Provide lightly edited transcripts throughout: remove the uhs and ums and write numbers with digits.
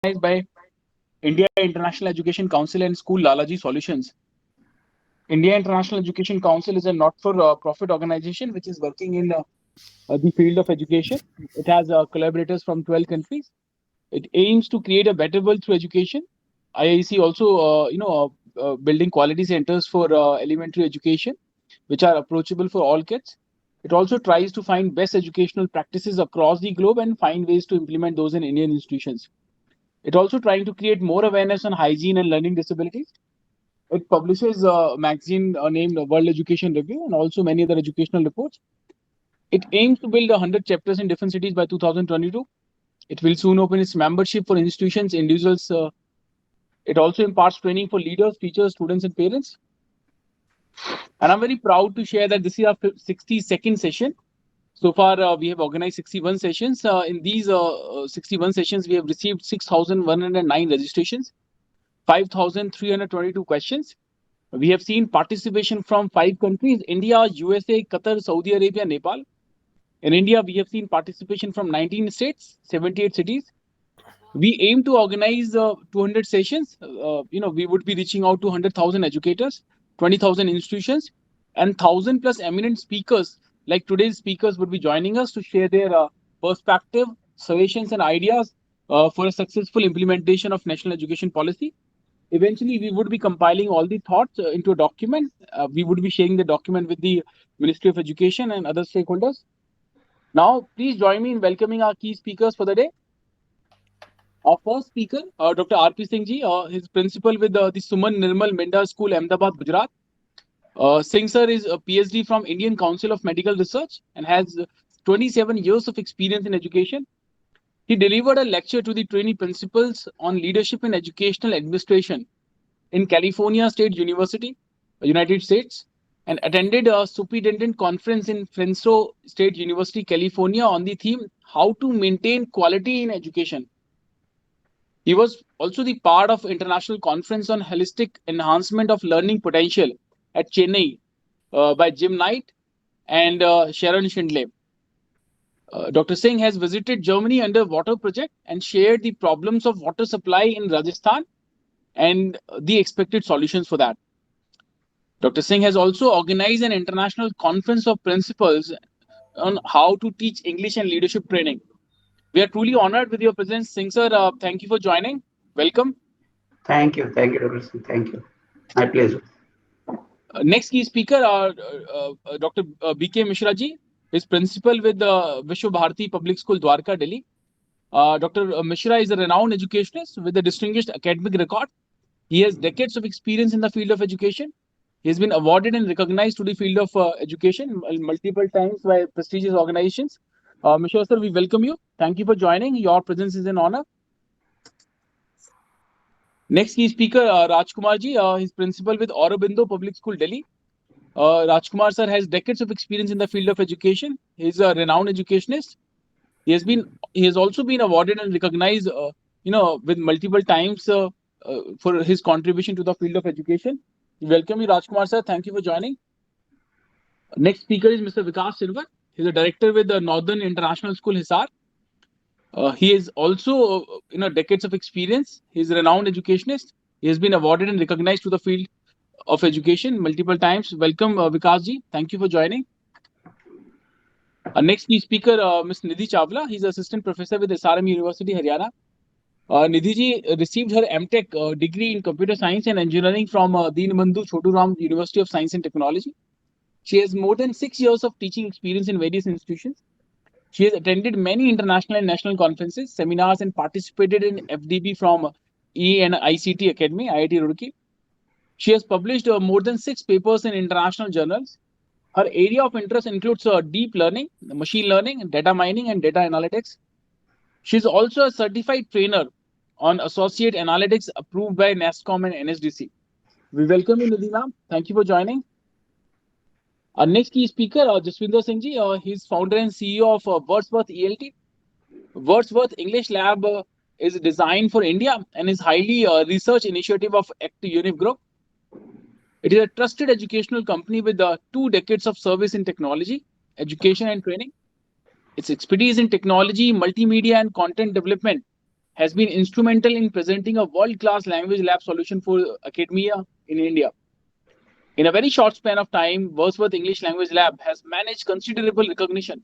organized by India International Education Council and School Lalaji Solutions. India International Education Council is a not-for-profit organization which is working in the field of education. It has collaborators from 12 countries. It aims to create a better world through education. IIC also, building quality centers for elementary education, which are approachable for all kids. It also tries to find best educational practices across the globe and find ways to implement those in Indian institutions. It also trying to create more awareness on hygiene and learning disabilities. It publishes a magazine named World Education Review and also many other educational reports. It aims to build 100 chapters in different cities by 2022. It will soon open its membership for institutions, individuals. It also imparts training for leaders, teachers, students, and parents. And I'm very proud to share that this is our 62nd session. So far, we have organized 61 sessions. In these 61 sessions, we have received 6,109 registrations, 5,322 questions. We have seen participation from 5 countries: India, USA, Qatar, Saudi Arabia, Nepal. In India, we have seen participation from 19 states, 78 cities. We aim to organize 200 sessions. We would be reaching out to 100,000 educators, 20,000 institutions, and 1,000 plus eminent speakers. Like today's speakers would be joining us to share their perspective, suggestions, and ideas for a successful implementation of national education policy. Eventually, we would be compiling all the thoughts into a document. We would be sharing the document with the Ministry of Education and other stakeholders. Now, please join me in welcoming our key speakers for the day. Our first speaker, Dr. R.P. Singh ji, his principal with the Suman Nirmal Minda School, Ahmedabad, Gujarat. Singh sir is a PhD from Indian Council of Medical Research and has 27 years of experience in education. He delivered a lecture to the trainee principals on leadership in educational administration in California State University, United States, and attended a superintendent conference in Fresno State University, California on the theme How to Maintain Quality in Education. He was also the part of International Conference on Holistic Enhancement of Learning Potential at Chennai by Jim Knight and Sharon Schindler. Dr. Singh has visited Germany under water project and shared the problems of water supply in Rajasthan and the expected solutions for that. Dr. Singh has also organized an international conference of principals on how to teach English and leadership training. We are truly honored with your presence, Singh sir. Thank you for joining. Welcome. Thank you, Dr. Singh. Thank you. My pleasure. Next key speaker, Dr. B.K. Mishra ji, is principal with the Vishwa Bharati Public School, Dwarka, Delhi. Dr. Mishra is a renowned educationist with a distinguished academic record. He has decades of experience in the field of education. He has been awarded and recognized to the field of education multiple times by prestigious organizations. Mishra sir, we welcome you. Thank you for joining. Your presence is an honor. Next key speaker, Rajkumar ji, he's principal with Aurobindo Public School, Delhi. Rajkumar sir has decades of experience in the field of education. He's a renowned educationist. He has also been awarded and recognized, with multiple times for his contribution to the field of education. Welcome you, Rajkumar sir. Thank you for joining. Next speaker is Mr. Vikas Sirwar. He's a director with the Northern International School, Hisar. He is also, decades of experience. He's a renowned educationist. He has been awarded and recognized to the field of education multiple times. Welcome, Vikas ji. Thank you for joining. Next key speaker, Ms. Nidhi Chawla. He's assistant professor with SRM University, Haryana. Nidhi ji received her MTech degree in computer science and engineering from Deenbandhu Choturam University of Science and Technology. She has more than 6 years of teaching experience in various institutions. She has attended many international and national conferences, seminars, and participated in FDB from ENICT Academy, IIT Roorkee. She has published more than 6 papers in international journals. Her area of interest includes deep learning, machine learning, data mining, and data analytics. She is also a certified trainer on associate analytics approved by NASSCOM and NSDC. We welcome you, Nidhi ma'am. Thank you for joining. Our next key speaker, Jaswinder Singh ji, he's founder and CEO of Wordsworth ELT. Wordsworth English Lab is designed for India and is highly research initiative of ACT Univ Group. It is a trusted educational company with 2 decades of service in technology, education, and training. Its expertise in technology, multimedia, and content development has been instrumental in presenting a world-class language lab solution for academia in India. In a very short span of time, Wordsworth English Language Lab has managed considerable recognition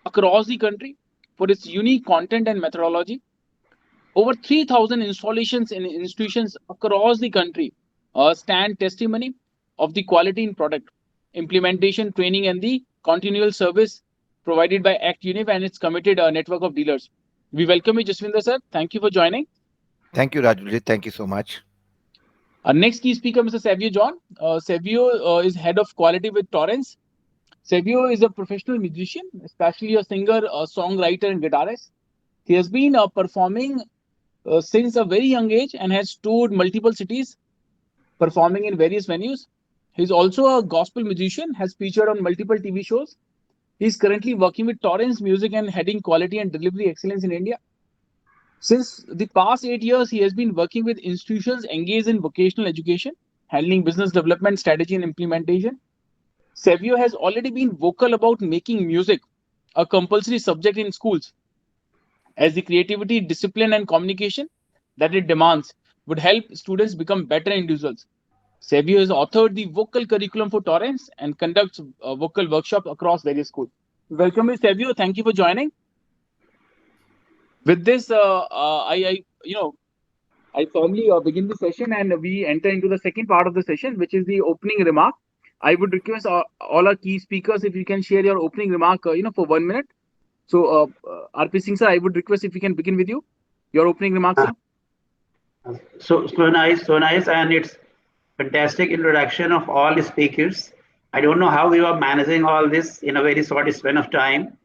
across the country for its unique content and methodology. Over 3,000 installations in institutions across the country stand testimony of the quality in product, implementation, training, and the continual service provided by Act Univ and its committed network of dealers. We welcome you, Jaswinder sir. Thank you for joining. Thank you, Rajulji. Thank you so much. Our next key speaker, Mr. Savio John. Savio is head of quality with Torrens. Savio is a professional musician, especially a singer, a songwriter, and guitarist. He has been performing since a very young age and has toured multiple cities, performing in various venues. He's also a gospel musician, has featured on multiple TV shows. He's currently working with Torrens Music and heading quality and delivery excellence in India. Since the past 8 years, he has been working with institutions engaged in vocational education, handling business development, strategy, and implementation. Savio has already been vocal about making music a compulsory subject in schools, as the creativity, discipline, and communication that it demands would help students become better individuals. Savio has authored the vocal curriculum for Torrens and conducts vocal workshops across various schools. Welcome, Savio. Thank you for joining. With this, I formally begin the session and we enter into the second part of the session, which is the opening remark. I would request all our key speakers if you can share your opening remark, for 1 minute. So, RP Singh sir, I would request if we can begin with you. Your opening remarks, sir. So nice, and it's fantastic introduction of all the speakers. I don't know how you are managing all this in a very short span of time.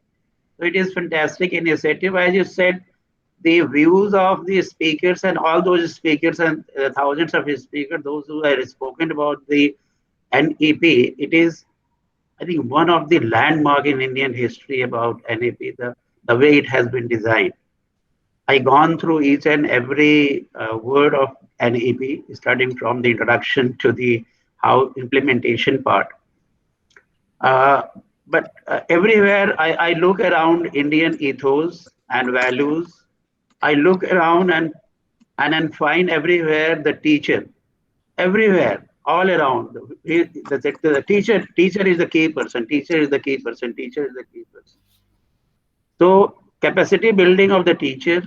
So it is fantastic initiative, as you said. The views of the speakers and all those speakers and thousands of speakers, those who have spoken about the NEP, it is, I think, one of the landmark in Indian history about NEP, the way it has been designed. I gone through each and every word of NEP, starting from the introduction to the how implementation part. But everywhere I look around Indian ethos and values, I look around and find everywhere the teacher, everywhere, all around. The teacher is the key person. Teacher is the key person. Teacher is the key person. So capacity building of the teacher,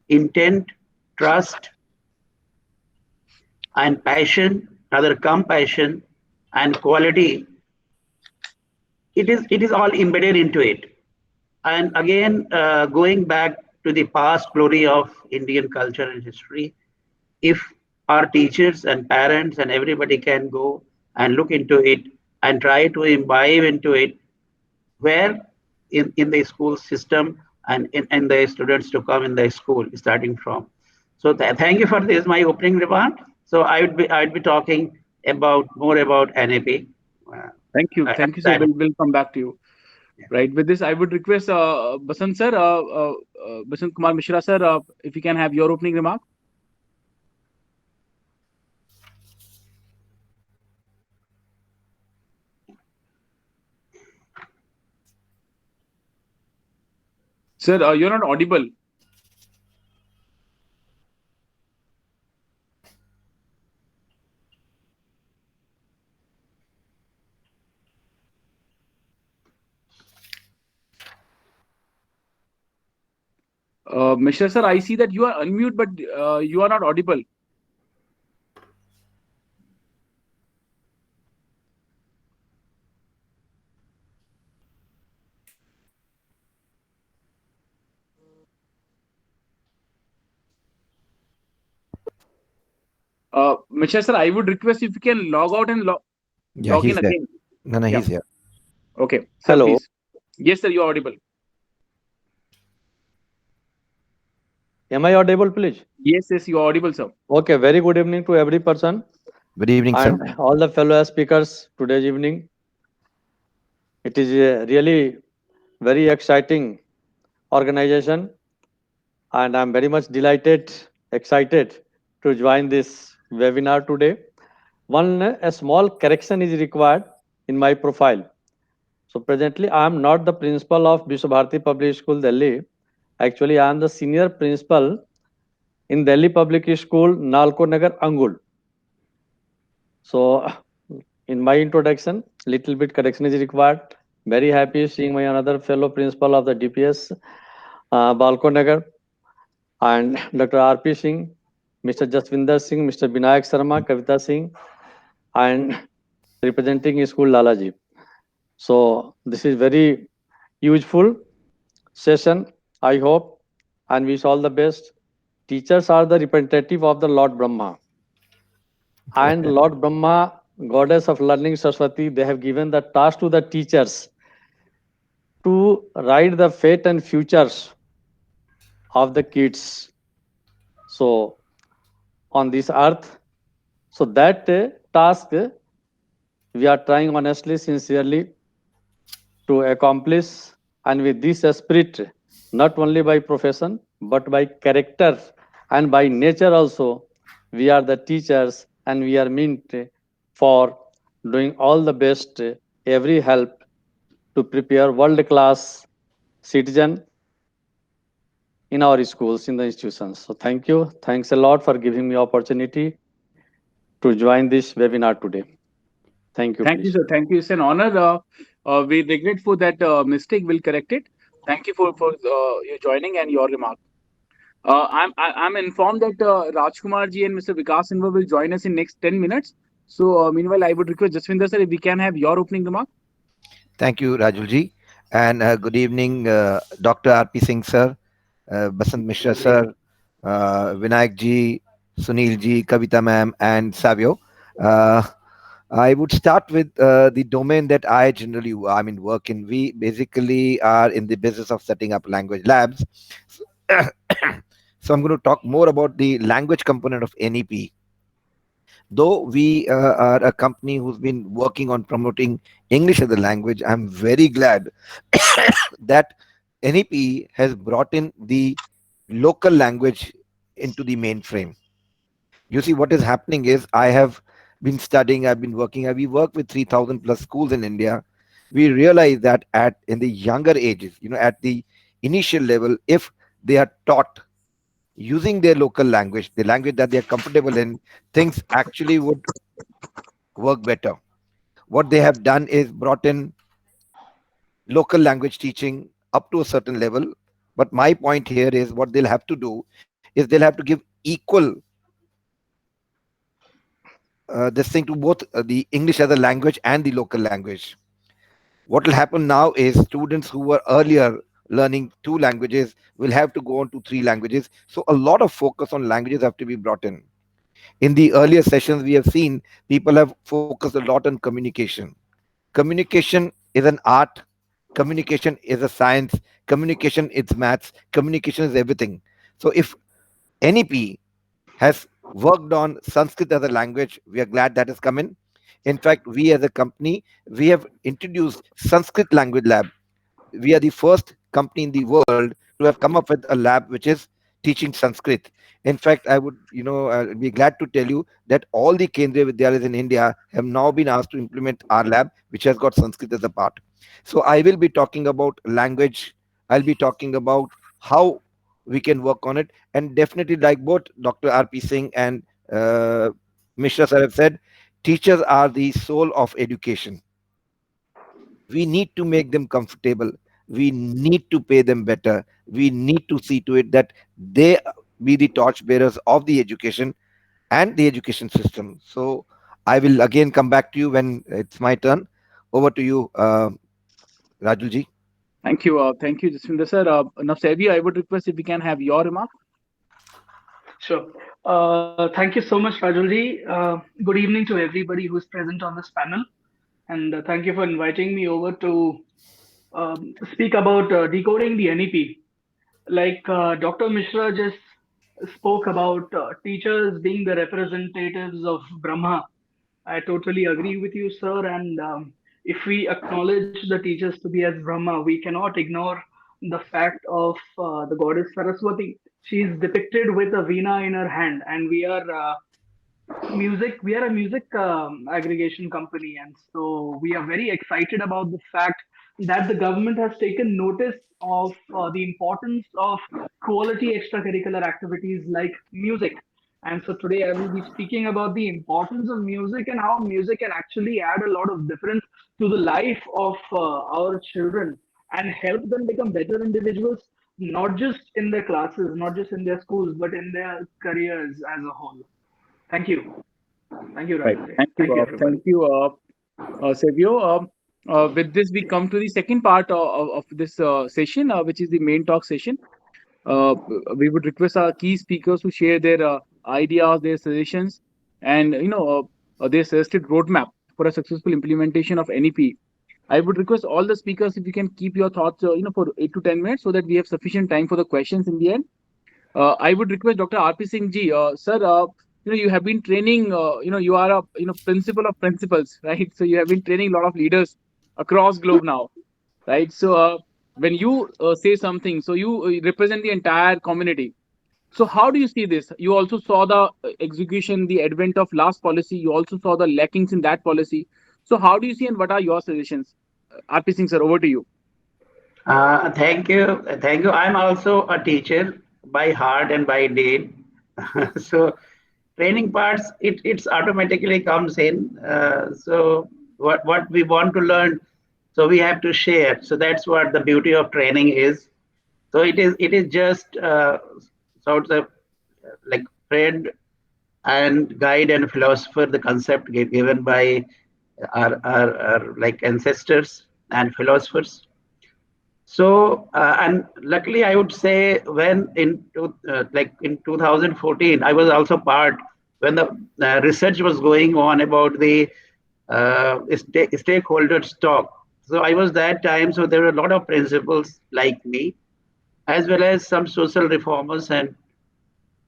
intent, trust, and passion, rather compassion and quality. It is all embedded into it. And again, going back to the past glory of Indian culture and history, if our teachers and parents and everybody can go and look into it and try to imbibe into it, where in the school system and in the students to come in the school starting from. So thank you for this, my opening remark. So I'd be talking about more about NAP. Thank you. Thank you, sir. We'll come back to you. Right. With this, I would request Basant sir, Basant Kumar Mishra sir, if you can have your opening remark. Sir, you're not audible. Mishra sir, I see that you are unmute, but you are not audible. Mishra sir, I would request if you can log out and log in there. again. No, he's here. Okay. Sir, Hello. please. Yes, sir, you are audible. Am I audible, please? Yes, you are audible, sir. Okay, very good evening to every person Good evening, sir. and all the fellow speakers today's evening. It is a really very exciting organization, and I'm very much delighted, excited to join this webinar today. A small correction is required in my profile. So presently, I am not the principal of Vishwabharati Public School, Delhi. Actually, I am the senior principal in Delhi Public School, Nalko Nagar, Angul. So, in my introduction, little bit correction is required. Very happy seeing my another fellow principal of the DPS, Balko Nagar, and Dr. R.P. Singh, Mr. Jaswinder Singh, Mr. Binayak Sharma, Kavita Singh, and representing school Lalaji. So this is very useful session, I hope, and wish all the best. Teachers are the representative of the Lord Brahma. And Lord Brahma, goddess of learning Saraswati, they have given the task to the teachers to write the fate and futures of the kids. So on this earth, so that task we are trying honestly, sincerely to accomplish, and with this spirit, not only by profession but by character and by nature also, we are the teachers and we are meant for doing all the best, every help to prepare world class citizen in our schools, in the institutions. So thank you, thanks a lot for giving me opportunity to join this webinar today. Thank you, Thank please. you, sir. Thank you. It's an honor. We regret for that mistake. We'll correct it. Thank you for your joining and your remark. I'm informed that Rajkumar ji and Mr. Vikas Sinha will join us in next 10 minutes. So meanwhile, I would request Jaswinder sir if we can have your opening remark. Thank you, Rajulji. And good evening, Dr. R.P. Singh, sir, Basant Mishra, sir, Vinayak ji, Sunil ji, Kavita ma'am, and Savio. Uh, I would start with the domain that I generally, work in. We basically are in the business of setting up language labs. So I'm going to talk more about the language component of NEP. Though we are a company who's been working on promoting English as a language, I'm very glad that NEP has brought in the local language into the mainframe. You see, what is happening is I have been studying, I've been working, we work with 3,000 plus schools in India. We realize that at in the younger ages, at the initial level, if they are taught using their local language, the language that they are comfortable in, things actually would work better. What they have done is brought in local language teaching up to a certain level. But my point here is what they'll have to do is they'll have to give equal this thing to both the English as a language and the local language. What will happen now is students who were earlier learning two languages will have to go on to three languages. So a lot of focus on languages have to be brought in. In the earlier sessions, we have seen people have focused a lot on communication. Communication is an art. Communication is a science. Communication is maths. Communication is everything. So if NEP has worked on Sanskrit as a language, we are glad that has come in. In fact, we as a company, we have introduced Sanskrit Language Lab. We are the first company in the world to have come up with a lab which is teaching Sanskrit. In fact, I would, be glad to tell you that all the Kendriya Vidyalayas in India have now been asked to implement our lab, which has got Sanskrit as a part. So I will be talking about language. I'll be talking about how we can work on it, and definitely, like both Dr. R.P. Singh and Mishra sir have said, teachers are the soul of education. We need to make them comfortable. We need to pay them better. We need to see to it that they be the torchbearers of the education and the education system. So I will again come back to you when it's my turn. Over to you, Rajulji. Thank you, Jaswinder sir. Now, Savio, I would request if we can have your remark. Sure. Thank you so much, Rajulji. Good evening to everybody who's present on this panel. And thank you for inviting me over to speak about decoding the NEP. Like Dr. Mishra just spoke about teachers being the representatives of Brahma. I totally agree with you, sir. And if we acknowledge the teachers to be as Brahma, we cannot ignore the fact of the goddess Saraswati. She is depicted with a veena in her hand, and we are music. We are a music aggregation company, and so we are very excited about the fact that the government has taken notice of the importance of quality extracurricular activities like music. And so today I will be speaking about the importance of music and how music can actually add a lot of difference to the life of our children and help them become better individuals, not just in their classes, not just in their schools, but in their careers as a whole. Thank you. Thank you, Right. Rajendra. Thank you. Thank you, everybody. Thank you, Savio. With this, we come to the second part of this session, which is the main talk session. We would request our key speakers to share their ideas, their suggestions, and their suggested roadmap for a successful implementation of NEP. I would request all the speakers if you can keep your thoughts, for 8 to 10 minutes, so that we have sufficient time for the questions in the end. I would request Dr. RP Singh ji, sir. You have been training. You are a principal of principals, right? So you have been training a lot of leaders across globe now, right? So when you say something, so you represent the entire community. So how do you see this? You also saw the execution, the advent of last policy. You also saw the lackings in that policy. So how do you see, and what are your suggestions? RP Singh sir, over to you. Thank you. Thank you. I'm also a teacher by heart and by deed. So training parts, it's automatically comes in. So what we want to learn, so we have to share. So that's what the beauty of training is. So it is just sort of like friend and guide and philosopher, the concept given by our like ancestors and philosophers. So, and luckily, I would say when like in 2014, I was also part when the research was going on about the stakeholder talk. So I was that time. So there were a lot of principals like me, as well as some social reformers and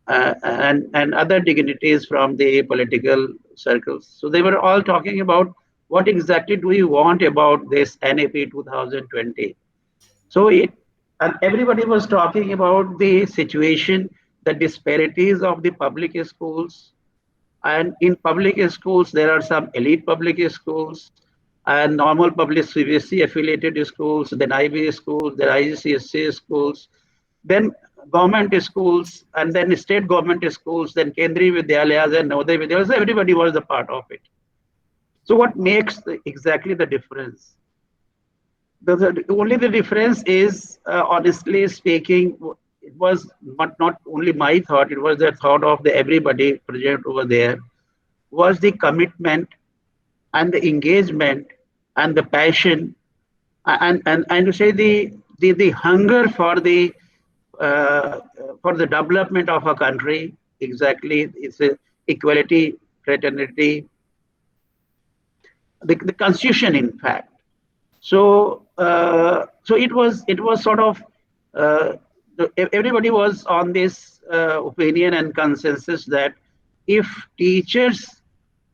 other dignitaries from the political circles. So they were all talking about what exactly do we want about this NAP 2020. So and everybody was talking about the situation, the disparities of the public schools. And in public schools, there are some elite public schools and normal public CBSE affiliated schools, then IB schools, then IGCSE schools, then government schools, and then state government schools, then Kendriya Vidyalayas and Navodaya Vidyalayas. Everybody was a part of it. So what makes exactly the difference? Only the difference is, honestly speaking, it was not only my thought, it was the thought of the everybody present over there, was the commitment and the engagement and the passion and to say the hunger for the development of a country. Exactly, it's a equality, fraternity, the constitution, in fact. So, so it was sort of everybody was on this opinion and consensus that if teachers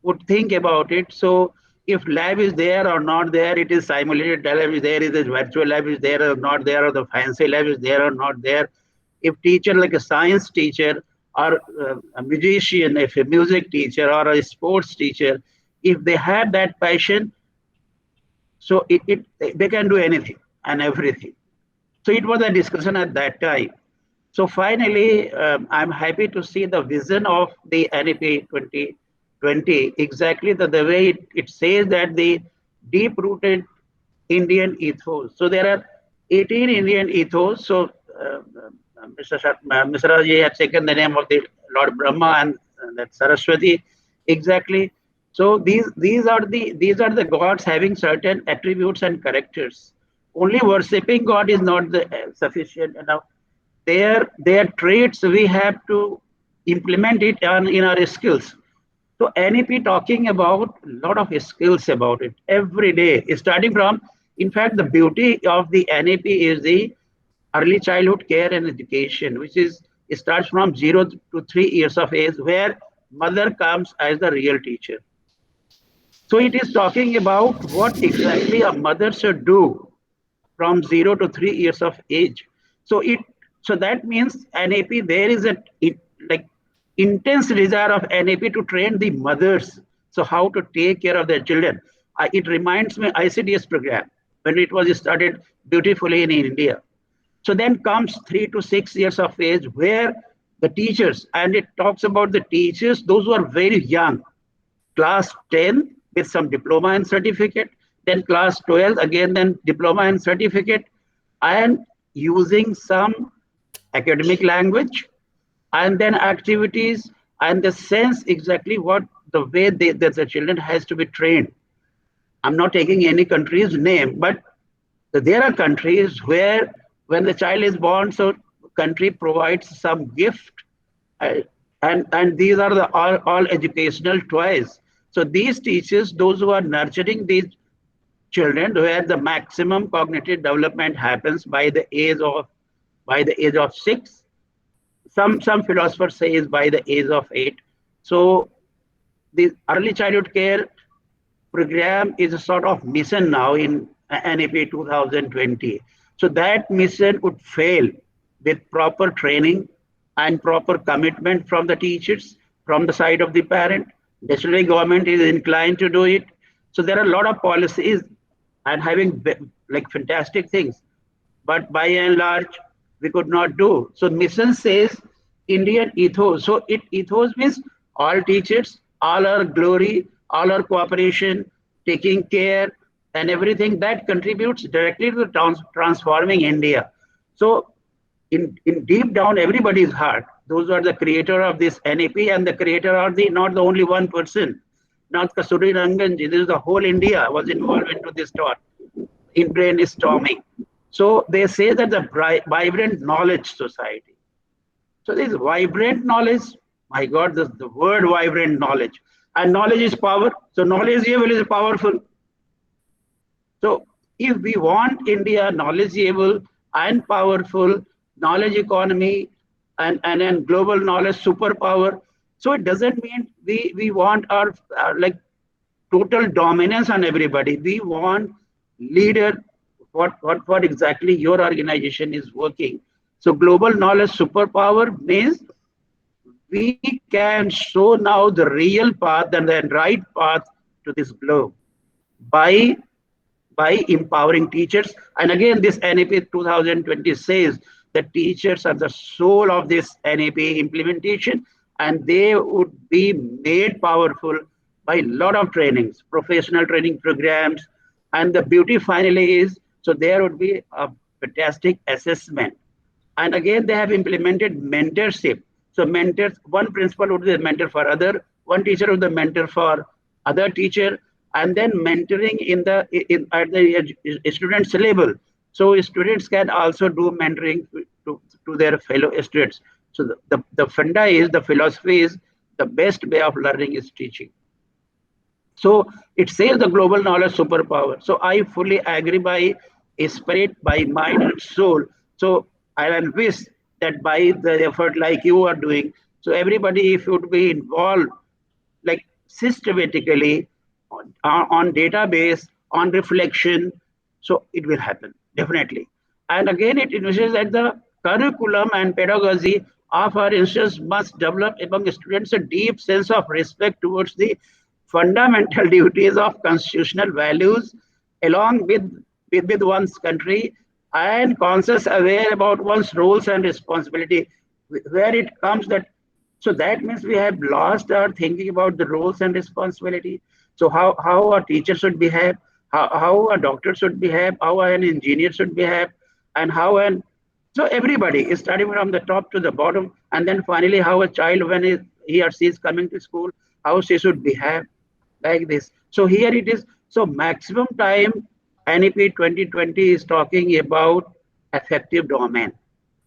would think about it, so if lab is there or not there, it is simulated lab is there, is the virtual lab is there or not there, or the fancy lab is there or not there. If teacher like a science teacher or a musician, if a music teacher or a sports teacher, if they had that passion, so they can do anything and everything. So it was a discussion at that time. So finally, I'm happy to see the vision of the NEP 2020, exactly the way it says that the deep-rooted Indian ethos. So there are 18 Indian ethos. So Mr. Raji had taken the name of the Lord Brahma and that Saraswati, exactly. So these are the gods having certain attributes and characters. Only worshipping God is not sufficient enough. Their traits we have to implement it in our skills. So NEP talking about a lot of skills about it every day, starting from, in fact, the beauty of the NEP is the early childhood care and education, which is it starts from 0 to 3 years of age, where mother comes as the real teacher. So it is talking about what exactly a mother should do from 0 to 3 years of age. So that means NAP, there is like intense desire of NAP to train the mothers. So how to take care of their children. It reminds me ICDS program. when it was started beautifully in India. So then comes 3 to 6 years of age where the teachers, and it talks about the teachers, those who are very young, class 10 with some diploma and certificate, then class 12, again, then diploma and certificate, and using some academic language, and then activities, and the sense exactly what the way that the children has to be trained. I'm not taking any country's name, but there are countries where when the child is born, so country provides some gift, uh, and these are the all educational toys. So these teachers, those who are nurturing these children, where the maximum cognitive development happens by the age of 6. Some philosophers say is by the age of 8. So the early childhood care program is a sort of mission now in NAP 2020. So that mission would fail with proper training and proper commitment from the teachers, from the side of the parent. Definitely, government is inclined to do it. So there are a lot of policies and having like fantastic things, but by and large, we could not do. So mission says Indian ethos. So ethos means all teachers, all our glory, all our cooperation, taking care, and everything that contributes directly to transforming India. So in deep down everybody's heart, those are the creator of this NAP, and the creator are the not the only one person, not Kasuri Ranganji. This is the whole India was involved into this thought in brainstorming. So they say that the vibrant knowledge society. So this vibrant knowledge, my God, the word vibrant knowledge. And knowledge is power. So knowledgeable is powerful. So if we want India knowledgeable and powerful, knowledge economy and global knowledge superpower, so it doesn't mean we want our like total dominance on everybody. We want leader, what exactly your organization is working. So global knowledge superpower means we can show now the real path and the right path to this globe by empowering teachers. And again, this NAP 2020 says that teachers are the soul of this NAP implementation, and they would be made powerful by a lot of trainings, professional training programs. And the beauty finally is, so there would be a fantastic assessment. And again, they have implemented mentorship. So mentors, one principal would be a mentor for other, one teacher would be a mentor for other teacher, and then mentoring at the students level. So students can also do mentoring to their fellow students. So the funda is, the philosophy is, the best way of learning is teaching. So it says the global knowledge superpower. So I fully agree by spirit, by mind and soul. So I wish that by the effort like you are doing, so everybody if would be involved like systematically on database, on reflection, so it will happen definitely. And again, it ensures that the curriculum and pedagogy of our institutions must develop among students a deep sense of respect towards the fundamental duties of constitutional values, along with one's country, and conscious aware about one's roles and responsibility. Where it comes that, so that means we have lost our thinking about the roles and responsibility. So how a teacher should behave, how a doctor should behave, how an engineer should behave, and how an, so everybody is starting from the top to the bottom, and then finally how a child when he or she is coming to school, how she should behave, like this. So here it is. So maximum time NEP 2020 is talking about effective domain,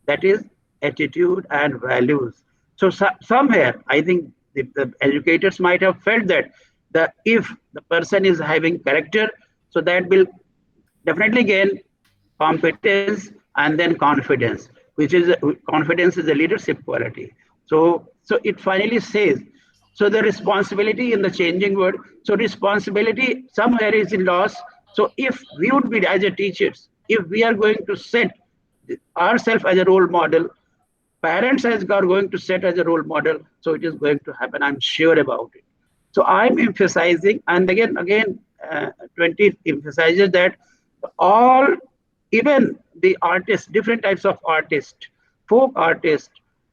that is attitude and values. So somewhere I think the educators might have felt that if the person is having character, so that will definitely gain competence and then confidence, which is confidence is a leadership quality. So it finally says, so the responsibility in the changing world, so responsibility somewhere is in loss. So if we would be as a teachers, if we are going to set ourselves as a role model, parents are going to set as a role model, so it is going to happen, I'm sure about it. So I'm emphasizing, and again 20 emphasizes that All, even the artists, different types of artists, folk artists,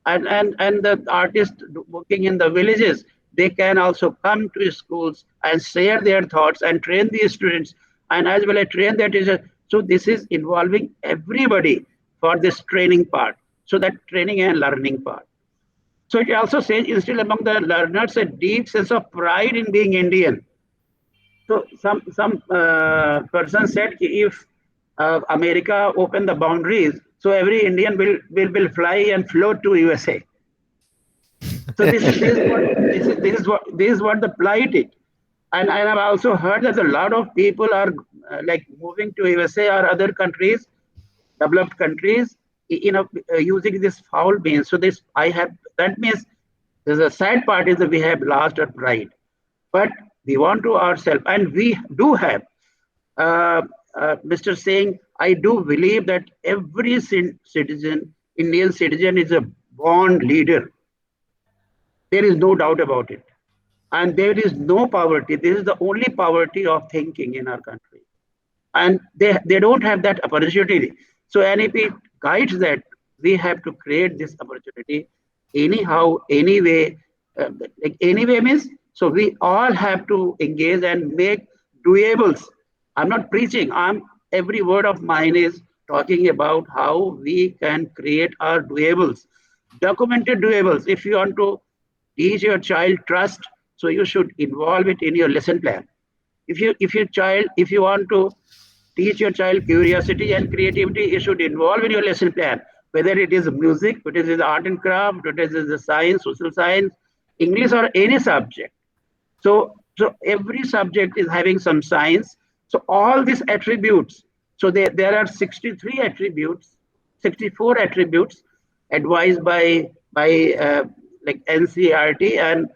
and the artists working in the villages, they can also come to schools and share their thoughts and train these students, and as well as train their teachers. So this is involving everybody for this training part. So that training and learning part. So it also says, instill among the learners a deep sense of pride in being Indian. So some person said if America open the boundaries, so every Indian will fly and float to USA. So this is what the plight is. And I've also heard that a lot of people are like moving to USA or other countries, developed countries, using this foul means. So this I have that means there's a sad part is that we have lost our pride, but we want to ourselves, and we do have. Uh, Mr. Saying, I do believe that every citizen, Indian citizen, is a born leader. There is no doubt about it. And there is no poverty. This is the only poverty of thinking in our country. And they don't have that opportunity. So NEP guides that we have to create this opportunity anyhow, anyway. Like anyway means, so we all have to engage and make doables. I'm not preaching. Every word of mine is talking about how we can create our doables, documented doables. If you want to teach your child trust, so you should involve it in your lesson plan. If you want to teach your child curiosity and creativity, you should involve in your lesson plan, whether it is music, whether it is art and craft, whether it is the science, social science, English, or any subject. So every subject is having some science. So all these attributes, so there are 63 attributes, 64 attributes advised by like NCERT and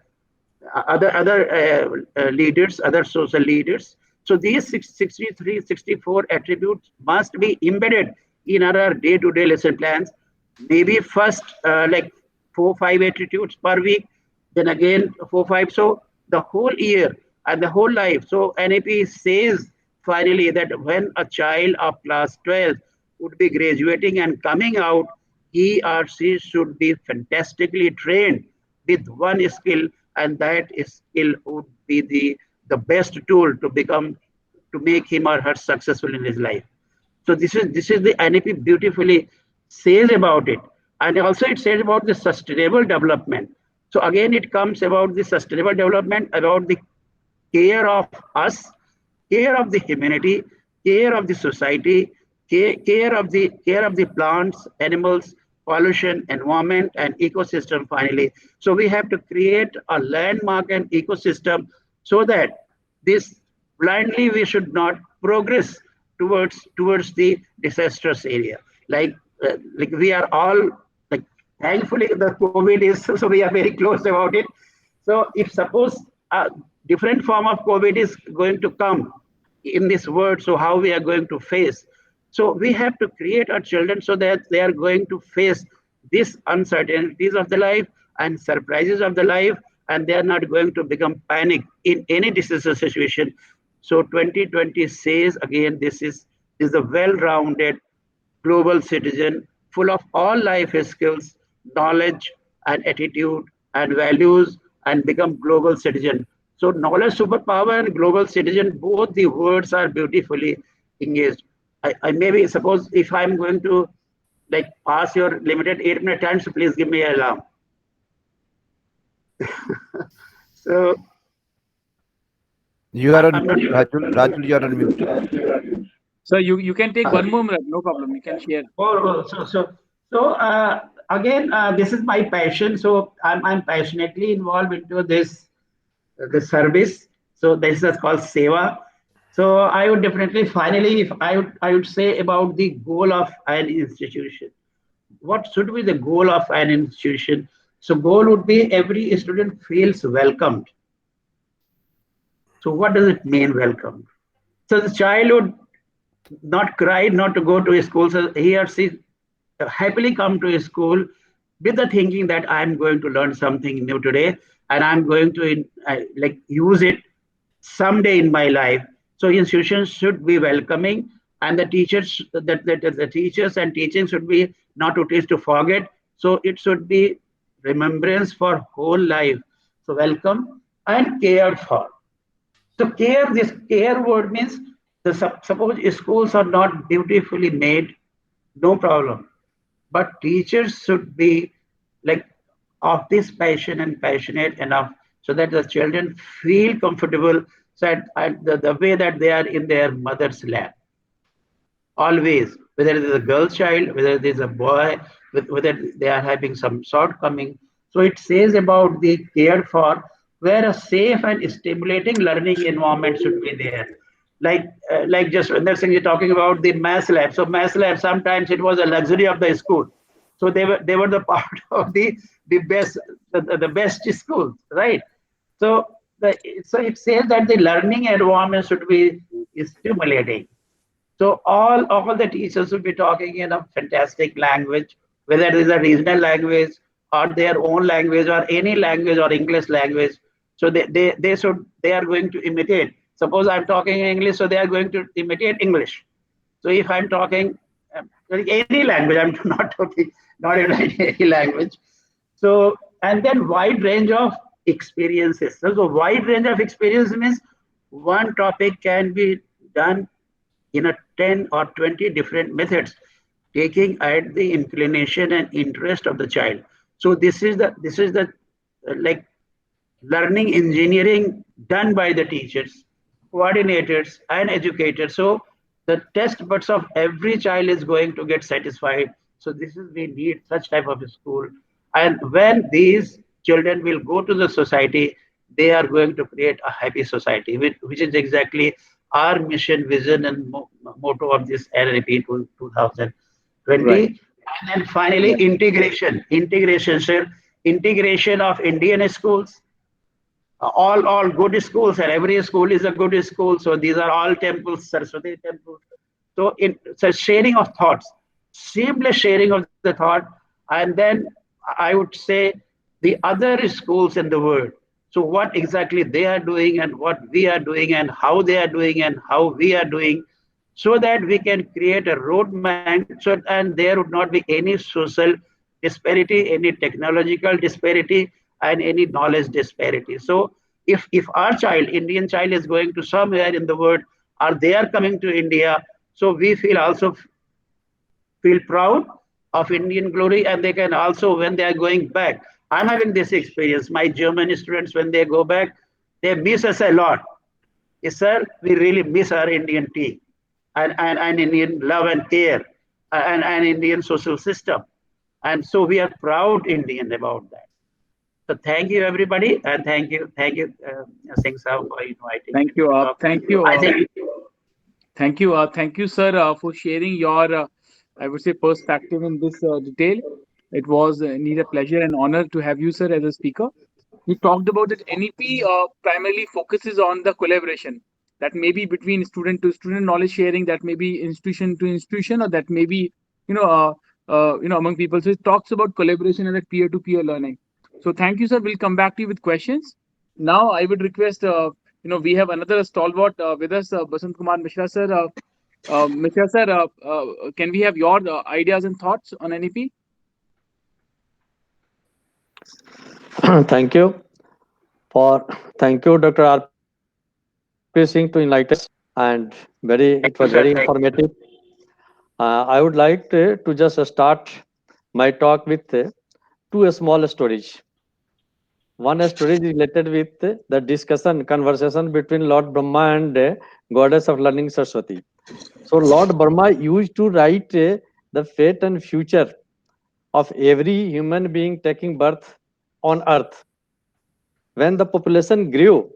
other leaders, other social leaders. So these 63, 64 attributes must be embedded in our day-to-day lesson plans. Maybe first like 4-5 attributes per week, then again 4-5. So the whole year and the whole life. So NEP says finally that when a child of class 12 would be graduating and coming out, he or she should be fantastically trained with one skill, and that skill would be the best tool to make him or her successful in his life. So this is the NEP beautifully says about it, and also it says about the sustainable development. So again, it comes about the sustainable development, about the care of us, care of the humanity, care of the society, care of the plants, animals, pollution, environment, and ecosystem finally. So we have to create a landmark and ecosystem so that this blindly we should not progress towards the disastrous area. Like we are all like thankfully the COVID is so we are very close about it. So if suppose a different form of COVID is going to come in this world, so how we are going to face? So we have to create our children so that they are going to face these uncertainties of the life and surprises of the life, and they are not going to become panic in any disaster situation. So 2020 says again, this is a well-rounded global citizen full of all life skills, knowledge and attitude and values, and become global citizen. So knowledge superpower and global citizen, both the words are beautifully engaged. I maybe suppose if I'm going to like pass your limited 8-minute time, so please give me an alarm. So You are on I'm not mute, sure. Rajul, you are on mute. So you can take one more minute, no problem. You can share. So again, this is my passion. So I'm passionately involved into the service. So this is called Seva. So I would definitely, finally, if I would say about the goal of an institution. What should be the goal of an institution? So goal would be every student feels welcomed. So what does it mean welcomed? So the child would not cry not to go to school. So he or she happily come to a school with the thinking that I'm going to learn something new today, and I'm going to like use it someday in my life. So institutions should be welcoming and the teachers that the teachers and teaching should be not to teach to forget. So it should be remembrance for whole life. So welcome and cared for. So care, this care word means suppose schools are not beautifully made, no problem. But teachers should be like of this passion and passionate enough so that the children feel comfortable so the way that they are in their mother's lap always, whether it is a girl child, whether it is a boy, whether they are having some shortcoming. So it says about the cared for, where a safe and stimulating learning environment should be there. Like just Sundar Singh is talking about the math lab. So math lab sometimes it was a luxury of the school. So they were the part of the best the best schools, right? So so it says that the learning environment should be stimulating. So all the teachers will be talking in a fantastic language, whether it is a regional language or their own language or any language or English language. So they are going to imitate. Suppose I'm talking in English, so they are going to imitate English. So if I'm talking any language, I'm not talking not in any language. So and then wide range of experiences. So wide range of experience means one topic can be done in a 10 or 20 different methods, taking at the inclination and interest of the child. So this is the like learning engineering done by the teachers, coordinators, and educators. So the test buds of every child is going to get satisfied. So this is we need such type of a school. And when these children will go to the society, they are going to create a happy society, which is exactly our mission, vision, and motto of this NLP 2020. Right. And then finally, Right. integration, sir, integration of Indian schools, all good schools, and every school is a good school. So these are all temples, Saraswati temples. So sharing of thoughts, seamless sharing of the thought, and then I would say the other schools in the world. So what exactly they are doing and what we are doing and how they are doing and how we are doing, so that we can create a roadmap. So and there would not be any social disparity, any technological disparity, and any knowledge disparity. So if our child, Indian child, is going to somewhere in the world, or they are coming to India, so we feel also feel proud of Indian glory, and they can also, when they are going back, I'm having this experience. My German students, when they go back, they miss us a lot. Yes, sir, we really miss our Indian tea and Indian love and care and Indian social system. And so we are proud Indian about that. So thank you, everybody, and thank you, Singh Saab, for inviting me Thank you. to talk. Thank you. I think Thank you. Thank you, sir, for sharing your, I would say, perspective in this detail. It was indeed a pleasure and honor to have you, sir, as a speaker. You talked about that NEP primarily focuses on the collaboration that may be between student to student knowledge sharing, that may be institution to institution, or that may be, you know, among people. So it talks about collaboration and that peer-to-peer learning. So thank you, sir. We'll come back to you with questions. Now I would request, we have another stalwart with us, Basant Kumar Mishra, sir. Mishra, sir, can we have your ideas and thoughts on NEP? Thank you thank you, Dr. R.P. Singh, to enlighten us, and it was thank you, very sir. informative. I would like to just start my talk with two small stories. One story is related with the conversation between Lord Brahma and Goddess of Learning Saraswati. So Lord Brahma used to write the fate and future of every human being taking birth on earth. When the population grew,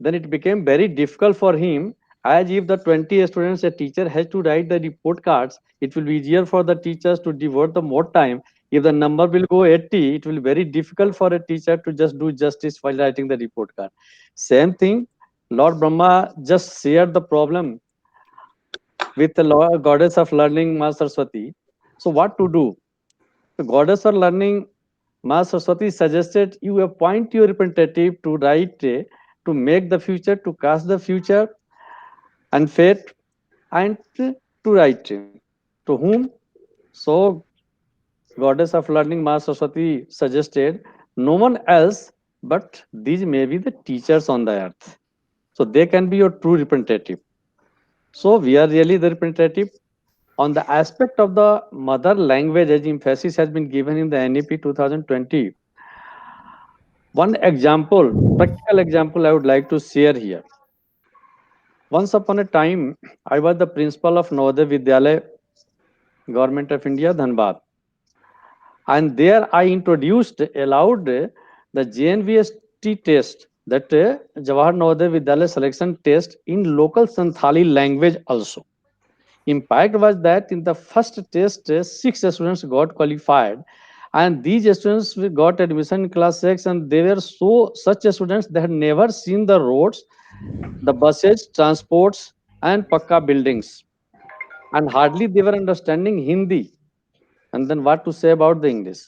then it became very difficult for him, as if the 20 students a teacher has to write the report cards, it will be easier for the teachers to devote the more time. If the number will go 80, it will be very difficult for a teacher to just do justice while writing the report card. Same thing, Lord Brahma just shared the problem with the goddess of learning, Ma Saraswati. So what to do? The goddess of learning, Ma Saraswati, suggested you appoint your representative to write, to make the future, to cast the future and fate, and to write. To whom? So, goddess of learning, Ma Saraswati suggested no one else, but these may be the teachers on the earth. So, they can be your true representative. So, we are really the representative. On the aspect of the mother language, as emphasis has been given in the NEP 2020, one example, practical example, I would like to share here. Once upon a time, I was the principal of Navodaya Vidyalaya, Government of India, Dhanbad. And there I allowed the JNVST test, that Jawahar Navodaya Vidyalaya selection test in local Santhali language also. Impact was that in the first test, 6 students got qualified, and these students got admission in class 6, and they were such students that had never seen the roads, the buses, transports, and pakka buildings, and hardly they were understanding Hindi. And then what to say about the English?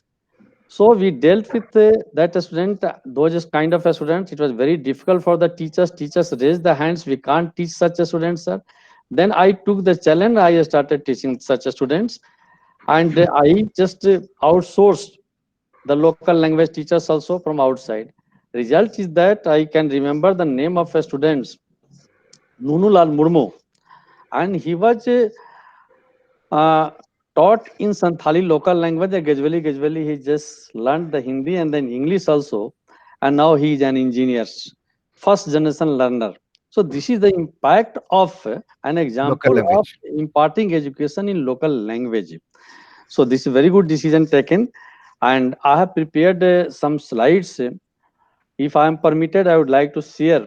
So we dealt with that student, those kind of a students. It was very difficult for the teachers. Teachers raised the hands. We can't teach such a students, sir. Then I took the challenge. I started teaching such a students, and I just outsourced the local language teachers also from outside. Result is that I can remember the name of a student, Nunulal Murmu, and he was uh, taught in Santhali local language. Gradually, he just learned the Hindi and then English also, and now he is an engineer, first generation learner. So this is the impact of an Local example of language. imparting education in local language. So this is very good decision taken, and I have prepared some slides. If I am permitted, I would like to share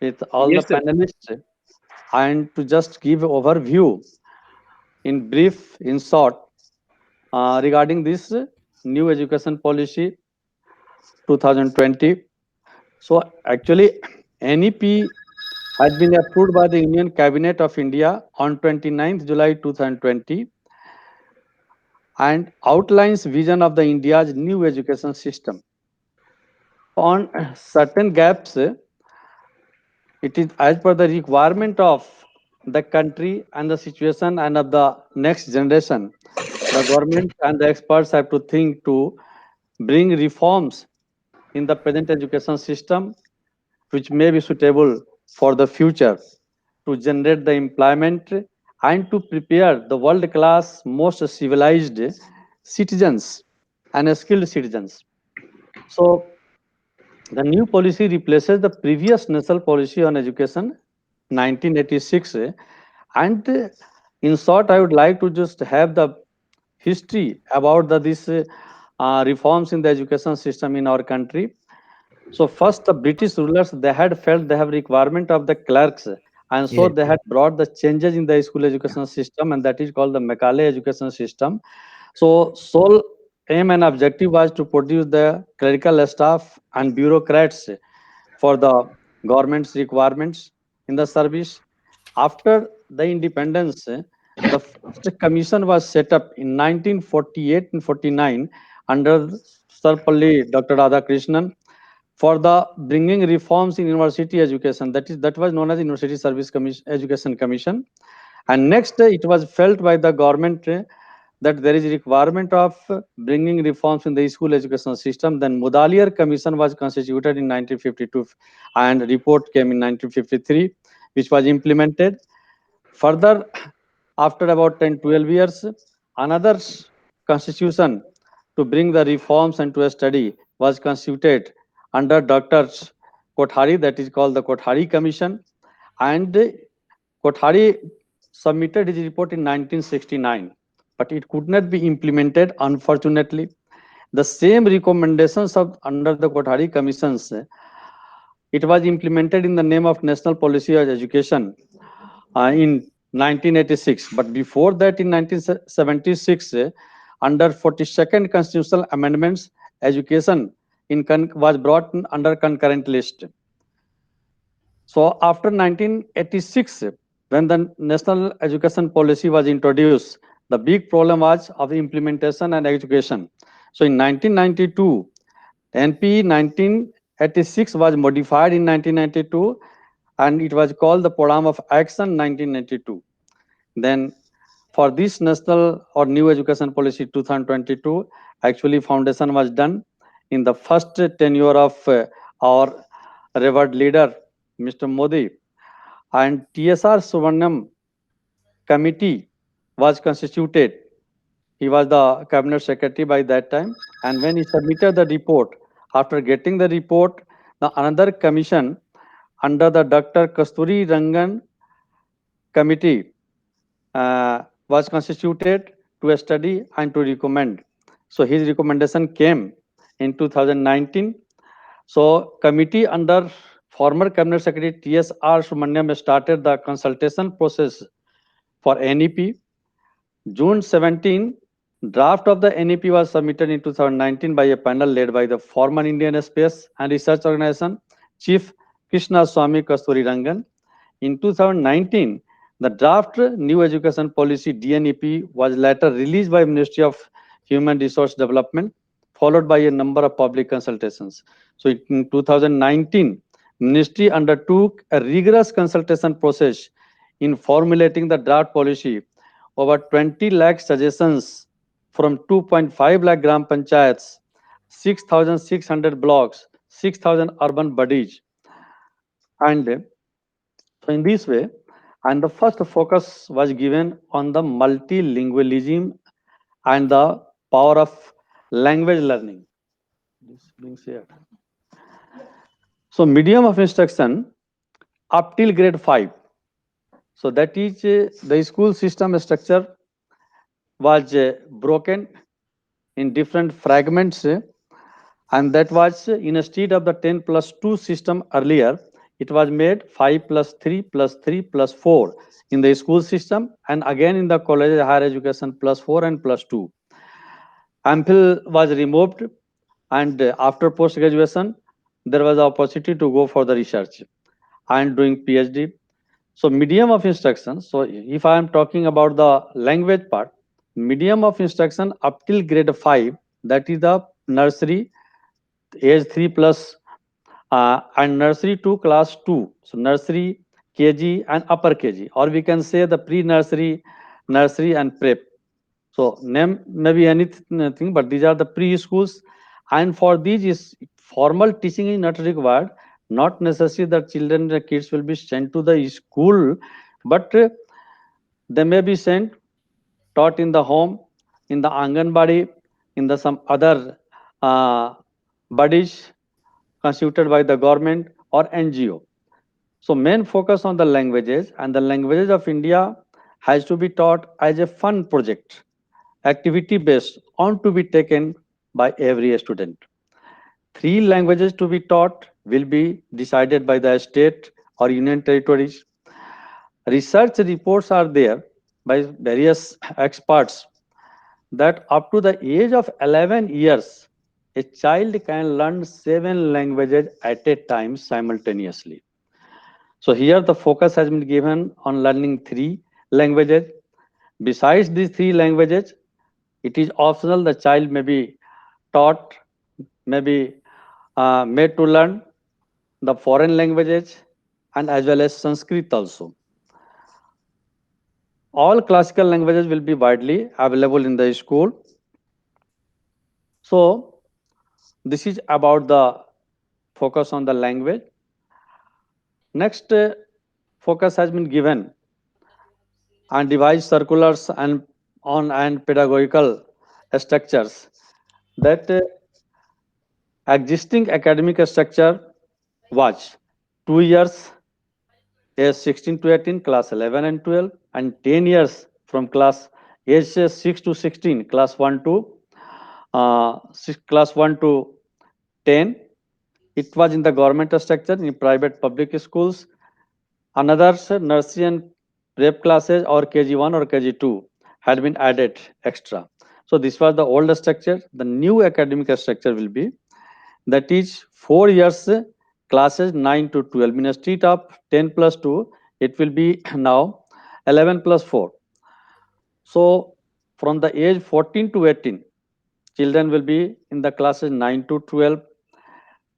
with all the Yes, sir. panelists and to just give overview in brief, in short, regarding this new education policy 2020. So actually, NEP has been approved by the Union Cabinet of India on 29th July 2020 and outlines vision of the India's new education system. On certain gaps, it is as per the requirement of the country and the situation and of the next generation. The government and the experts have to think to bring reforms in the present education system which may be suitable for the future to generate the employment and to prepare the world class most civilized citizens and skilled citizens. So the new policy replaces the previous national policy on education 1986, and in short I would like to just have the history about this reforms in the education system in our country. So first, the British rulers, they had felt they have requirement of the clerks, and so Yeah. they had brought the changes in the school education system, and that is called the Macaulay education system. So sole aim and objective was to produce the clerical staff and bureaucrats for the government's requirements in the service. After the independence, the first commission was set up in 1948 and 49 under Sarpalli Dr. Radhakrishnan for the bringing reforms in university education. That was known as University Service Commission, Education Commission. And next, it was felt by the government that there is a requirement of bringing reforms in the school education system. Then Mudaliar Commission was constituted in 1952 and report came in 1953, which was implemented. Further, after about 10-12 years, another constitution to bring the reforms and to a study was constituted under Dr. Kothari, that is called the Kothari Commission. And Kothari submitted his report in 1969, but it could not be implemented, unfortunately. The same recommendations of under the Kothari Commissions, it was implemented in the name of National Policy of Education in 1986. But before that, in 1976, under 42nd constitutional amendments, education was brought under concurrent list. So after 1986, when the national education policy was introduced, the big problem was of implementation and education. So in 1992, NP 1986 was modified in 1992, and it was called the Program of Action 1992. Then for this national or new education policy 2022, actually foundation was done in the first tenure of our revered leader, Mr. Modi, and TSR Suvarnam committee was constituted. He was the cabinet secretary by that time, and when he submitted the report, after getting the report, the another commission under the Dr. Kasturi Rangan committee was constituted to study and to recommend. So his recommendation came in 2019. So committee under former cabinet secretary TSR Subramaniam started the consultation process for NEP. June 17, draft of the NEP was submitted in 2019 by a panel led by the former Indian Space and Research Organization Chief Krishna Swamy Kasturi Rangan. In 2019, the draft New Education Policy DNEP was later released by Ministry of Human Resource Development, followed by a number of public consultations. So in 2019, Ministry undertook a rigorous consultation process in formulating the draft policy. Over 20 lakh suggestions from 2.5 lakh gram panchayats, 6,600 blocks, 6,000 urban bodies. And so in this way, and the first focus was given on the multilingualism and the power of language learning. This being shared. So medium of instruction up till grade 5. So that is the school system structure was broken in different fragments, and that was instead of the 10 plus 2 system earlier, it was made 5 plus 3 plus 3 plus 4 in the school system, and again in the college higher education plus 4 and plus 2. AMPHIL was removed, and after post graduation there was the opportunity to go for the research and doing PhD. So medium of instruction, so if I am talking about the language part, medium of instruction up till grade 5, that is the nursery age 3 plus and nursery to class 2. So nursery, KG and upper KG, or we can say the pre-nursery, nursery and prep. So name may be anything, but these are the preschools. And for these is formal teaching is not required. Not necessary that children, the kids will be sent to the school, but they may be sent, taught in the home, in the Anganwadi, in the some other bodies constituted by the government or NGO. So main focus on the languages, and the languages of India has to be taught as a fun project, activity based on to be taken by every student. 3 languages to be taught will be decided by the state or union territories. Research reports are there by various experts that up to the age of 11 years, a child can learn 7 languages at a time simultaneously. So here the focus has been given on learning 3 languages. Besides these 3 languages, it is optional. The child may be taught, may be made to learn the foreign languages and as well as Sanskrit also. All classical languages will be widely available in the school. So this is about the focus on the language. Next focus has been given on device circulars and on and pedagogical structures, that existing academic structure was 2 years age 16 to 18 class 11 and 12, and 10 years from class age 6 to 16 class 1 to class 1 to 10. It was in the government structure. In private public schools, another nursery and prep classes or KG1 or KG2 had been added extra. So this was the old structure. The new academic structure will be, that is 4 years classes 9 to 12. Instead of 10 plus 2, it will be now 11 plus 4. So from the age 14 to 18, children will be in the classes 9 to 12.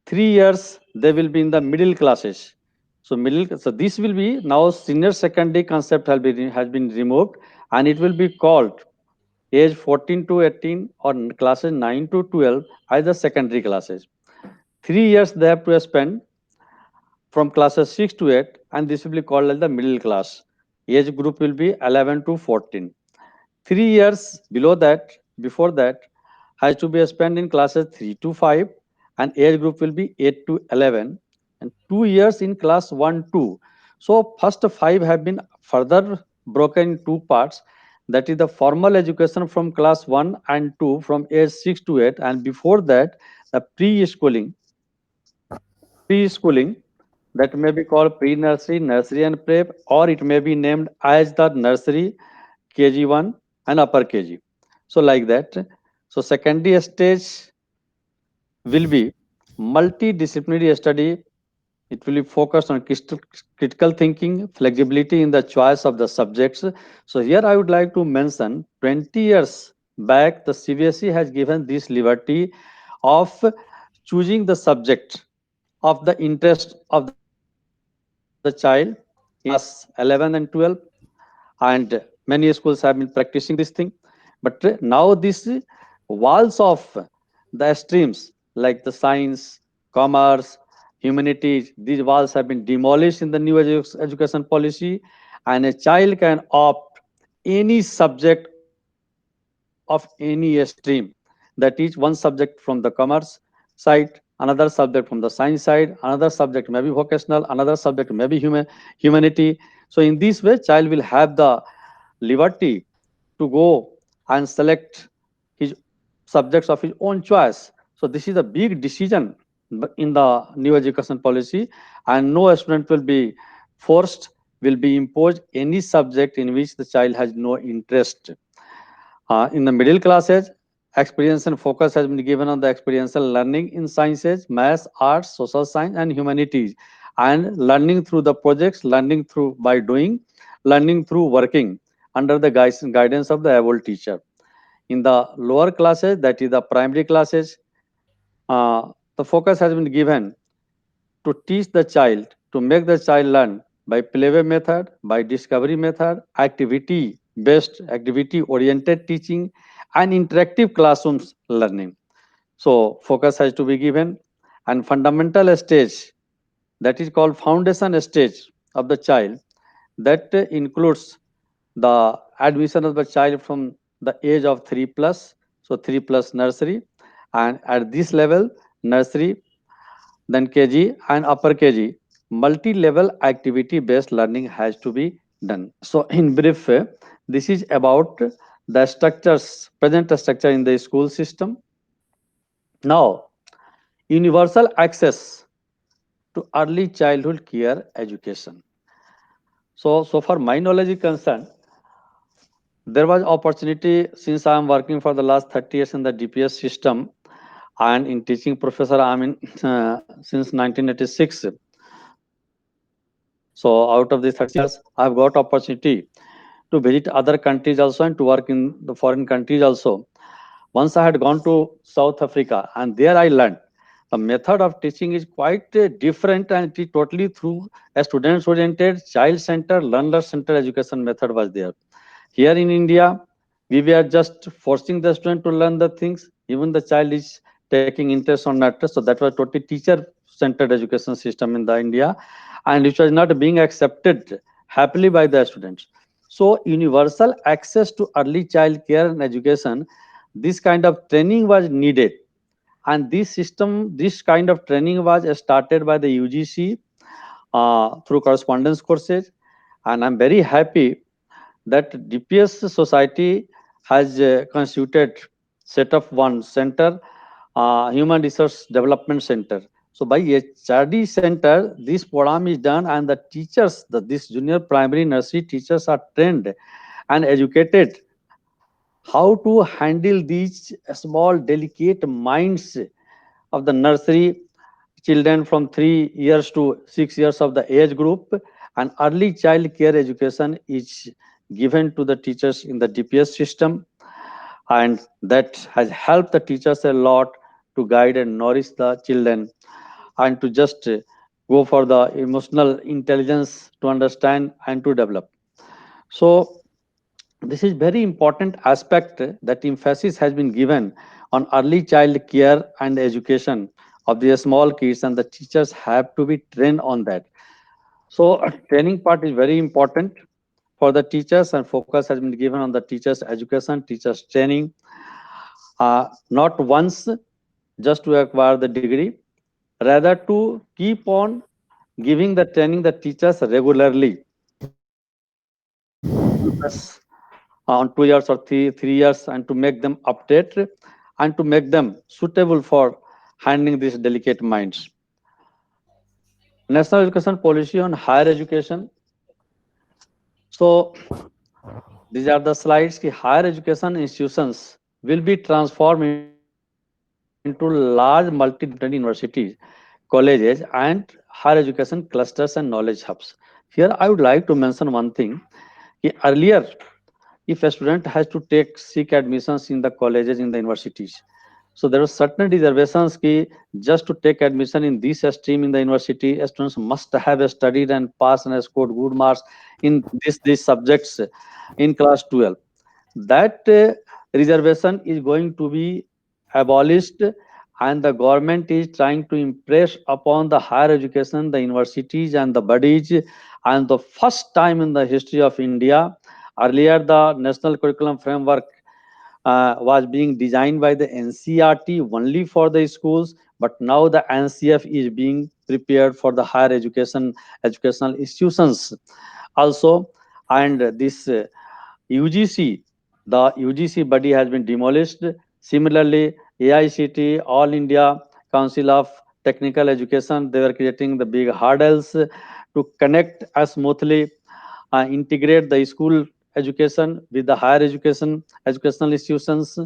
3 years they will be in the middle classes. So so this will be now senior secondary concept has been removed, and it will be called age 14 to 18 or classes 9 to 12 as the secondary classes. 3 years they have to spend from classes 6 to 8, and this will be called as the middle class. Age group will be 11 to 14. 3 years below that, before that, has to be spent in classes 3 to 5, and age group will be 8 to 11, and 2 years in class 1 2. So first 5 have been further broken in two parts, that is the formal education from class 1 and 2 from age 6 to 8, and before that the preschooling, that may be called pre-nursery, nursery and prep, or it may be named as the nursery, KG1 and upper KG. So like that. So secondary stage will be multidisciplinary study. It will be focused on critical thinking, flexibility in the choice of the subjects. So here I would like to mention 20 years back, the CBSE has given this liberty of choosing the subject of the interest of the child in class 11 and 12, and many schools have been practicing this thing. But now these walls of the streams like the science, commerce, humanities, these walls have been demolished in the new education policy, and a child can opt any subject of any stream. That is one subject from the commerce side, another subject from the science side, another subject may be vocational, another subject may be humanity. So in this way, child will have the liberty to go and select his subjects of his own choice. So this is a big decision in the new education policy, and no student will be forced, will be imposed any subject in which the child has no interest. In the middle classes, experience and focus has been given on the experiential learning in sciences, maths, arts, social science, and humanities, and learning through the projects, learning through by doing, learning through working under the guidance of the able teacher. In the lower classes, that is the primary classes, the focus has been given to teach the child, to make the child learn by playway method, by discovery method, activity based, activity oriented teaching, and interactive classrooms learning. So focus has to be given, and fundamental stage, that is called foundation stage of the child, that includes the admission of the child from the age of 3 plus, so 3 plus nursery, and at this level nursery, then KG and upper KG, multi-level activity-based learning has to be done. So in brief, this is about the structures, present structure in the school system. Now, universal access to early childhood care education. So far my knowledge is concerned, there was opportunity, since I am working for the last 30 years in the DPS system and in teaching professor I am in since 1986. So out of these 30 years, I have got opportunity to visit other countries also and to work in the foreign countries also. Once I had gone to South Africa, and there I learned the method of teaching is quite different, and it is totally through a students-oriented, child-centered, learner-centered education method was there. Here in India, we were just forcing the student to learn the things. Even the child is taking interest or not. So that was totally teacher-centered education system in the India, and which was not being accepted happily by the students. So universal access to early child care and education, this kind of training was needed. And this system, this kind of training was started by the UGC through correspondence courses. And I'm very happy that DPS society has constituted set of one center, Human Resource Development Center. So by HRD Center, this program is done, and the teachers, this junior primary nursery teachers are trained and educated how to handle these small, delicate minds of the nursery children from 3 years to 6 years of the age group. And early child care education is given to the teachers in the DPS system, and that has helped the teachers a lot to guide and nourish the children, and to just go for the emotional intelligence to understand and to develop. So this is very important aspect that emphasis has been given on early child care and education of the small kids, and the teachers have to be trained on that. So training part is very important for the teachers, and focus has been given on the teachers education, teachers training, not once just to acquire the degree, rather to keep on giving the training the teachers regularly on 2 years or three years, and to make them update and to make them suitable for handling these delicate minds. National education policy on higher education. So these are the slides. Ki higher education institutions will be transformed into large multidisciplinary universities, colleges, and higher education clusters and knowledge hubs. Here, I would like to mention one thing. Ki earlier, if a student has to seek admissions in the colleges, in the universities, so there are certain reservations ki just to take admission in this stream in the university, students must have studied and passed and scored good marks in these subjects in class 12. That reservation is going to be abolished, and the government is trying to impress upon the higher education, the universities and the bodies, and the first time in the history of India. Earlier, the national curriculum framework was being designed by the NCRT only for the schools, but now the NCF is being prepared for the higher educational institutions also. And this UGC, the UGC body has been demolished. Similarly, AICT, All India Council of Technical Education, they were creating the big hurdles to connect us smoothly, integrate the school education with the higher educational institutions.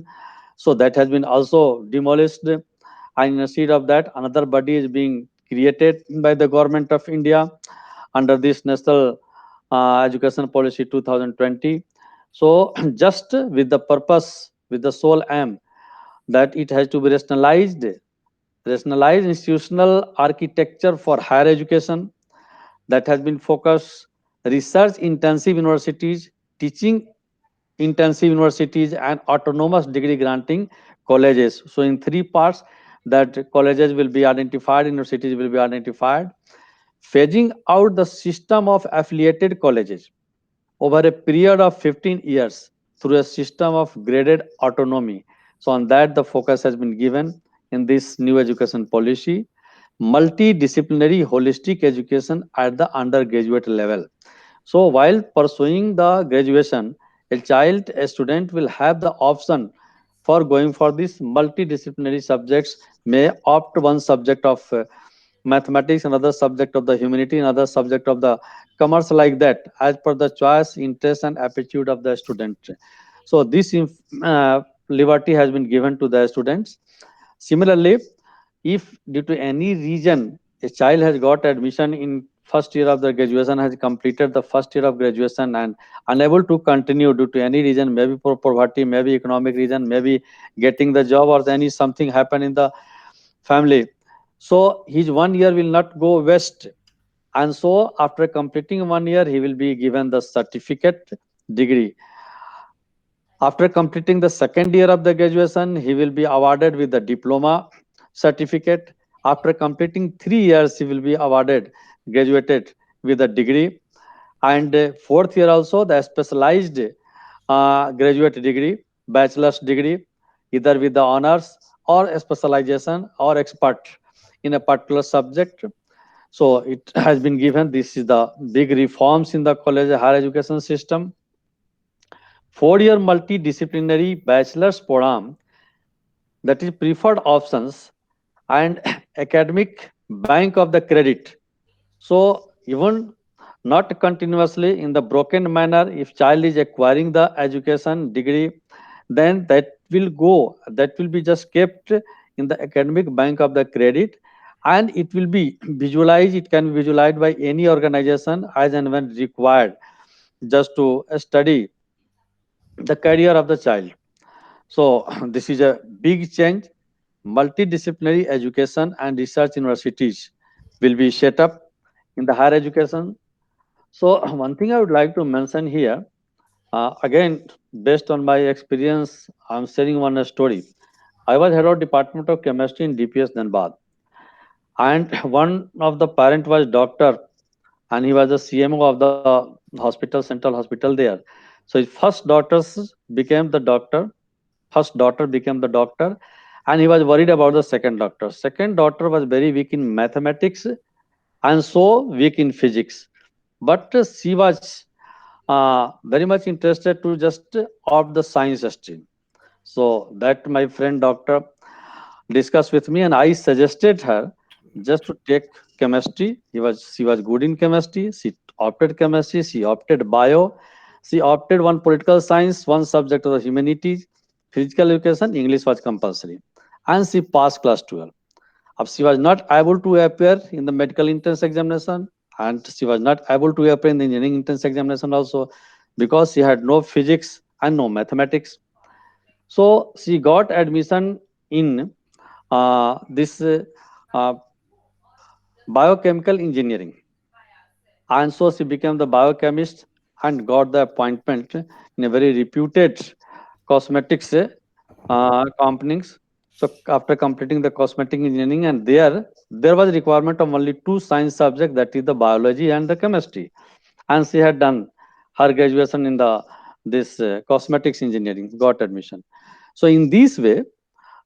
So that has been also demolished. And instead of that, another body is being created by the government of India under this National Education Policy 2020. So just with the purpose, with the sole aim that it has to be rationalized institutional architecture for higher education, that has been focused research intensive universities, teaching intensive universities, and autonomous degree granting colleges. So in three parts, that colleges will be identified, universities will be identified, phasing out the system of affiliated colleges over a period of 15 years through a system of graded autonomy. So on that, the focus has been given in this new education policy, multidisciplinary holistic education at the undergraduate level. So while pursuing the graduation, a student will have the option for going for these multidisciplinary subjects, may opt one subject of mathematics, another subject of the humanity, another subject of the commerce, like that, as per the choice, interest, and aptitude of the student. So this liberty has been given to the students. Similarly, if due to any reason a child has got admission in first year of the graduation, has completed the first year of graduation and unable to continue due to any reason, maybe for poverty, maybe economic reason, maybe getting the job, or any something happen in the family, so his 1 year will not go waste. And so after completing 1 year, he will be given the certificate degree. After completing the second year of the graduation, he will be awarded with the diploma certificate. After completing 3 years, he will be awarded, graduated with a degree. And fourth year also, the specialized graduate degree, bachelor's degree, either with the honors or a specialization or expert in a particular subject. So it has been given. This is the big reforms in the college higher education system. 4 year multidisciplinary bachelor's program, that is preferred options, and academic bank of the credit. So even not continuously in the broken manner, if child is acquiring the education degree, then that will be just kept in the academic bank of the credit, and it will be visualized, it can be visualized by any organization as and when required, just to study the career of the child. So this is a big change. Multidisciplinary education and research universities will be set up in the higher education. So one thing I would like to mention here, again, based on my experience, I'm sharing one story. I was head of Department of Chemistry in DPS Dhanbad, and one of the parent was doctor, and he was the CMO of the hospital, central hospital there. So his first daughters became the doctor. First daughter became the doctor, and he was worried about the second doctor. Second daughter was very weak in mathematics and so weak in physics. But she was very much interested to just opt the science stream. So that my friend doctor discussed with me, and I suggested her just to take chemistry. She was good in chemistry. She opted chemistry. She opted bio. She opted one political science, one subject of the humanities, physical education. English was compulsory, and she passed class 12. She was not able to appear in the medical entrance examination, and she was not able to appear in the engineering entrance examination also, because she had no physics and no mathematics. So she got admission in this uh, biochemical engineering, and so she became the biochemist and got the appointment in a very reputed cosmetics companies. So after completing the cosmetic engineering, and there was requirement of only two science subjects, that is the biology and the chemistry, and she had done her graduation in the this cosmetics engineering, got admission. So in this way,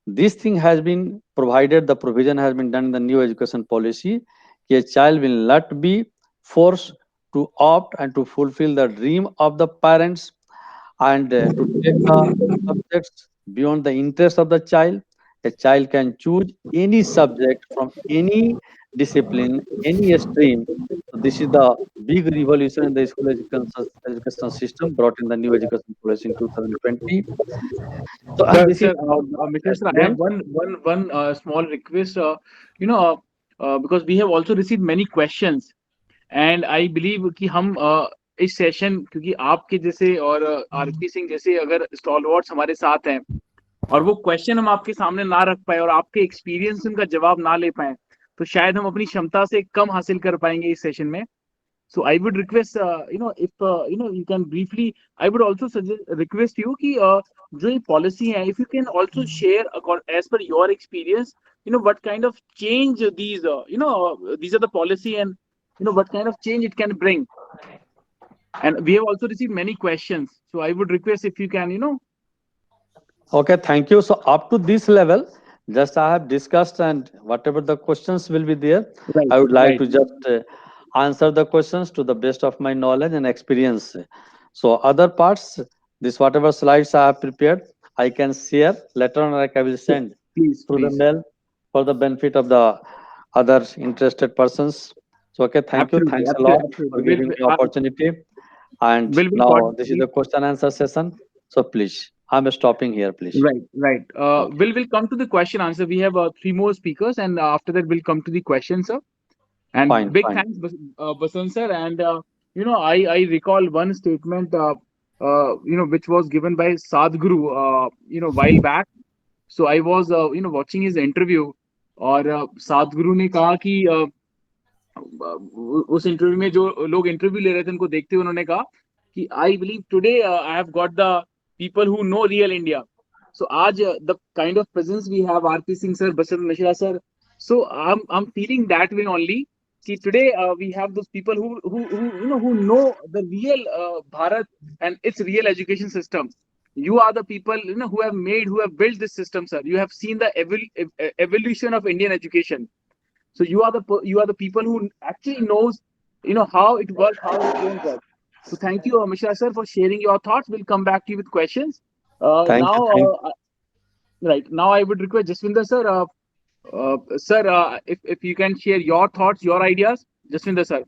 this thing has been provided, the provision has been done in the new education policy. A child will not be forced to opt and to fulfill the dream of the parents, and to take the subjects beyond the interest of the child. A child can choose any subject from any discipline, any stream. So this is the big revolution in the school education system brought in the new education policy in 2020. So this is about Mr. Sir, at I the have end. one small request. You know, because we have also received many questions, and I believe कि हम इस session, क्योंकि आपके जैसे और RP Singh जैसे अगर stalwarts हमारे साथ हैं, और वो क्वेश्चन हम आपके सामने ना रख पाए और आपके एक्सपीरियंस उनका जवाब ना ले पाए, तो शायद हम अपनी क्षमता से कम हासिल कर पाएंगे इस सेशन में. So I would request, if you can briefly, I would also request you कि जो ये policy है, if you can also share as per your experience, what kind of change these, these are the policy, and what kind of change it can bring. And we have also received many questions, so I would request if you can, Okay, thank you. So up to this level, just I have discussed, and whatever the questions will be there, right, I would like right, to just answer the questions to the best of my knowledge and experience. So other parts, this whatever slides I have prepared, I can share later on, like I will send please, through the please, mail for the benefit of the other interested persons. So okay, thank you. absolutely, Thanks a lot absolutely, for absolutely. giving the opportunity. And Will now this is coordinate. the question answer session. So please, I'm stopping here, please. Right, right. Okay. We'll come to the question answer. We have three more speakers, and after that, we'll come to the question, sir. And Fine, big fine. thanks, Basant sir. And I recall one statement, which was given by Sadhguru, while back. So I was, watching his interview, और सादगुरु ने कहा कि उस interview में जो लोग interview ले रहे थे उनको देखते हुए उन्होंने कहा कि I believe today I have got the people who know real India. So आज the kind of presence we have, RP Singh sir, Basant Mishra sir. So I'm feeling that way only. See, today we have those people who know the real Bharat and its real education system. You are the people who have built this system, sir. You have seen the evolution of Indian education. So you are the people who actually knows how it works, how it won't work. So thank you, Mishra sir, for sharing your thoughts. We'll come back to you with questions. Thank you. Thank Right now, I would request Jaswinder sir. Sir, if you can share your thoughts, your ideas, Jaswinder sir.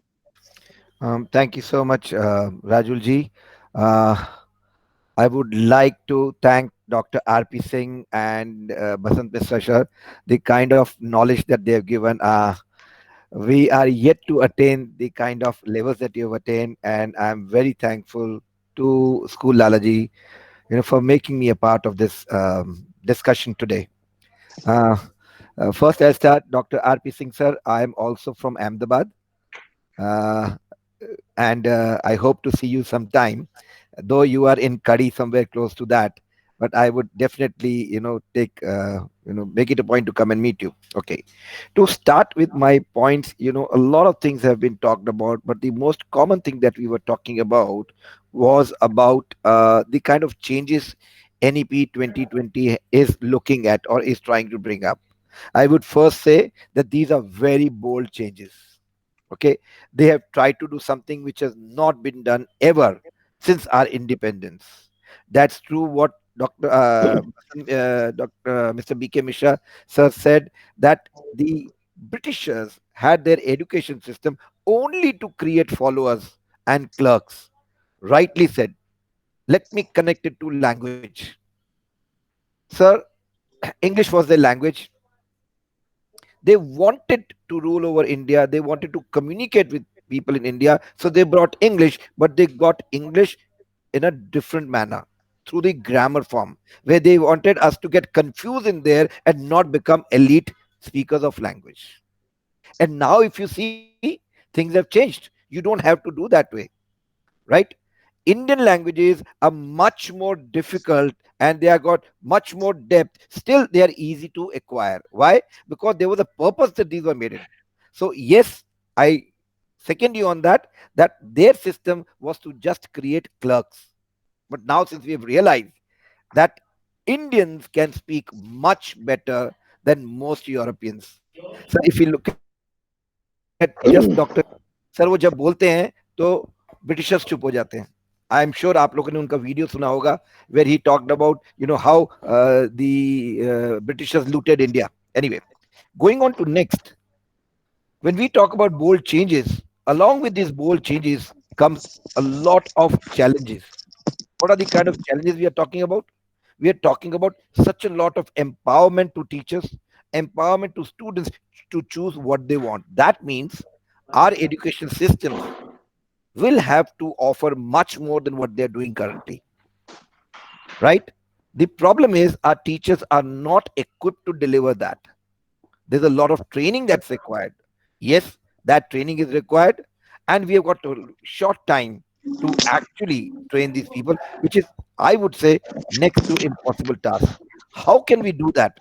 Thank you so much, Rajul ji. Uh, I would like to thank Dr. R.P. Singh and Basant Mishra sir, the kind of knowledge that they have given. We are yet to attain the kind of levels that you have attained, and I'm very thankful to School Lalaji, for making me a part of this discussion today. Uh, First, I'll start. Dr. R.P. Singh, sir. I am also from Ahmedabad. Uh, and I hope to see you sometime, though you are in Kadi, somewhere close to that. But I would definitely, make it a point to come and meet you. Okay. To start with my points, a lot of things have been talked about, but the most common thing that we were talking about was about the kind of changes NEP 2020 is looking at or is trying to bring up. I would first say that these are very bold changes. Okay, they have tried to do something which has not been done ever since our independence. That's true what Dr. Mr. BK Mishra sir said, that the Britishers had their education system only to create followers and clerks. Rightly said. Let me connect it to language. Sir, English was their language. They wanted to rule over India. They wanted to communicate with people in India. So they brought English, but they got English in a different manner through the grammar form, where they wanted us to get confused in there and not become elite speakers of language. And now, if you see, things have changed. You don't have to do that way, right? Indian languages are much more difficult and they have got much more depth. Still, they are easy to acquire. Why? Because there was a purpose that these were made in. So, yes, I second you on that, that their system was to just create clerks. But now, since we have realized that Indians can speak much better than most Europeans. So, if you look at just Dr. Sir वो जब बोलते हैं तो Britishers चुप हो जाते हैं. I am sure आप लोगों ने उनका वीडियो सुना होगा where he talked about how the Britishers looted India. Anyway, going on to next, when we talk about bold changes, along with these bold changes comes a lot of challenges. What are the kind of challenges we are talking about? We are talking about such a lot of empowerment to teachers, empowerment to students to choose what they want. That means our education systems will have to offer much more than what they're doing currently, right? The problem is our teachers are not equipped to deliver that. There's a lot of training that's required. Yes, that training is required, and we have got a short time to actually train these people, which is, I would say, next to impossible task. How can we do that?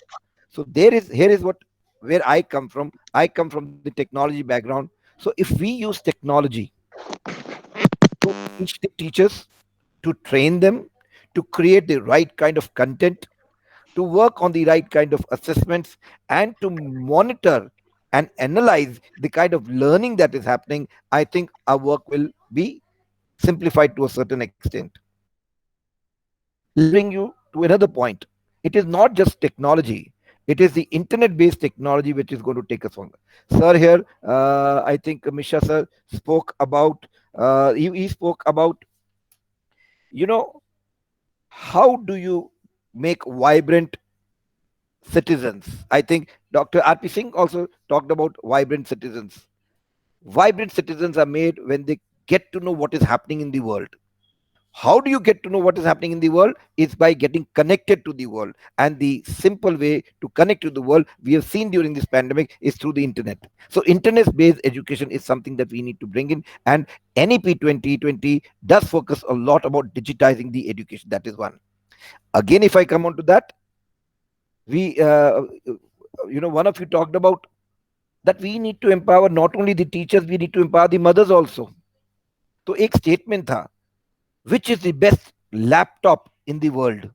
So here is what where I come from. I come from the technology background. So if we use technology to teach the teachers, to train them, to create the right kind of content, to work on the right kind of assessments, and to monitor and analyze the kind of learning that is happening, I think our work will be simplified to a certain extent. Let me bring you to another point. It is not just technology, it is the internet based technology which is going to take us on. Sir, here, I think Misha sir spoke about, he spoke about, you know, how do you make vibrant citizens? I think Dr. R.P. Singh also talked about vibrant citizens. Vibrant citizens are made when they get to know what is happening in the world. How do you get to know what is happening in the world? Is by getting connected to the world. And the simple way to connect to the world, we have seen during this pandemic, is through the internet. So internet based education is something that we need to bring in. And NEP 2020 does focus a lot about digitizing the education. That is one. Again, if I come on to that, we one of you talked about that we need to empower not only the teachers, we need to empower the mothers also. तो एक statement था, which is the best laptop in the world?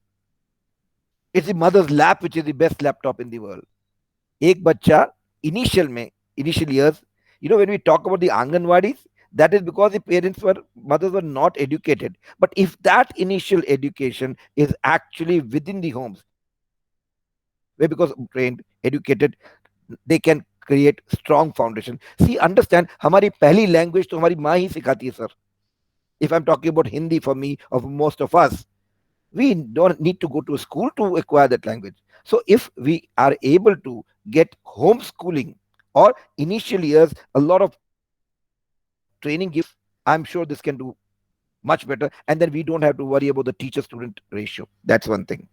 It's the mother's lap which is the best laptop in the world. एक बच्चा initial years, when we talk about the Anganwadis, that is because the mothers were not educated. But if that initial education is actually within the homes, where because trained, educated, they can create strong foundation. See, understand, हमारी पहली language तो हमारी माँ ही सिखाती है, sir. If I'm talking about Hindi for me or for most of us, we don't need to go to a school to acquire that language. So if we are able to get homeschooling or initial years, a lot of training given to the mothers, I'm sure this can do much better. And then we don't have to worry about the teacher student ratio. That's one thing.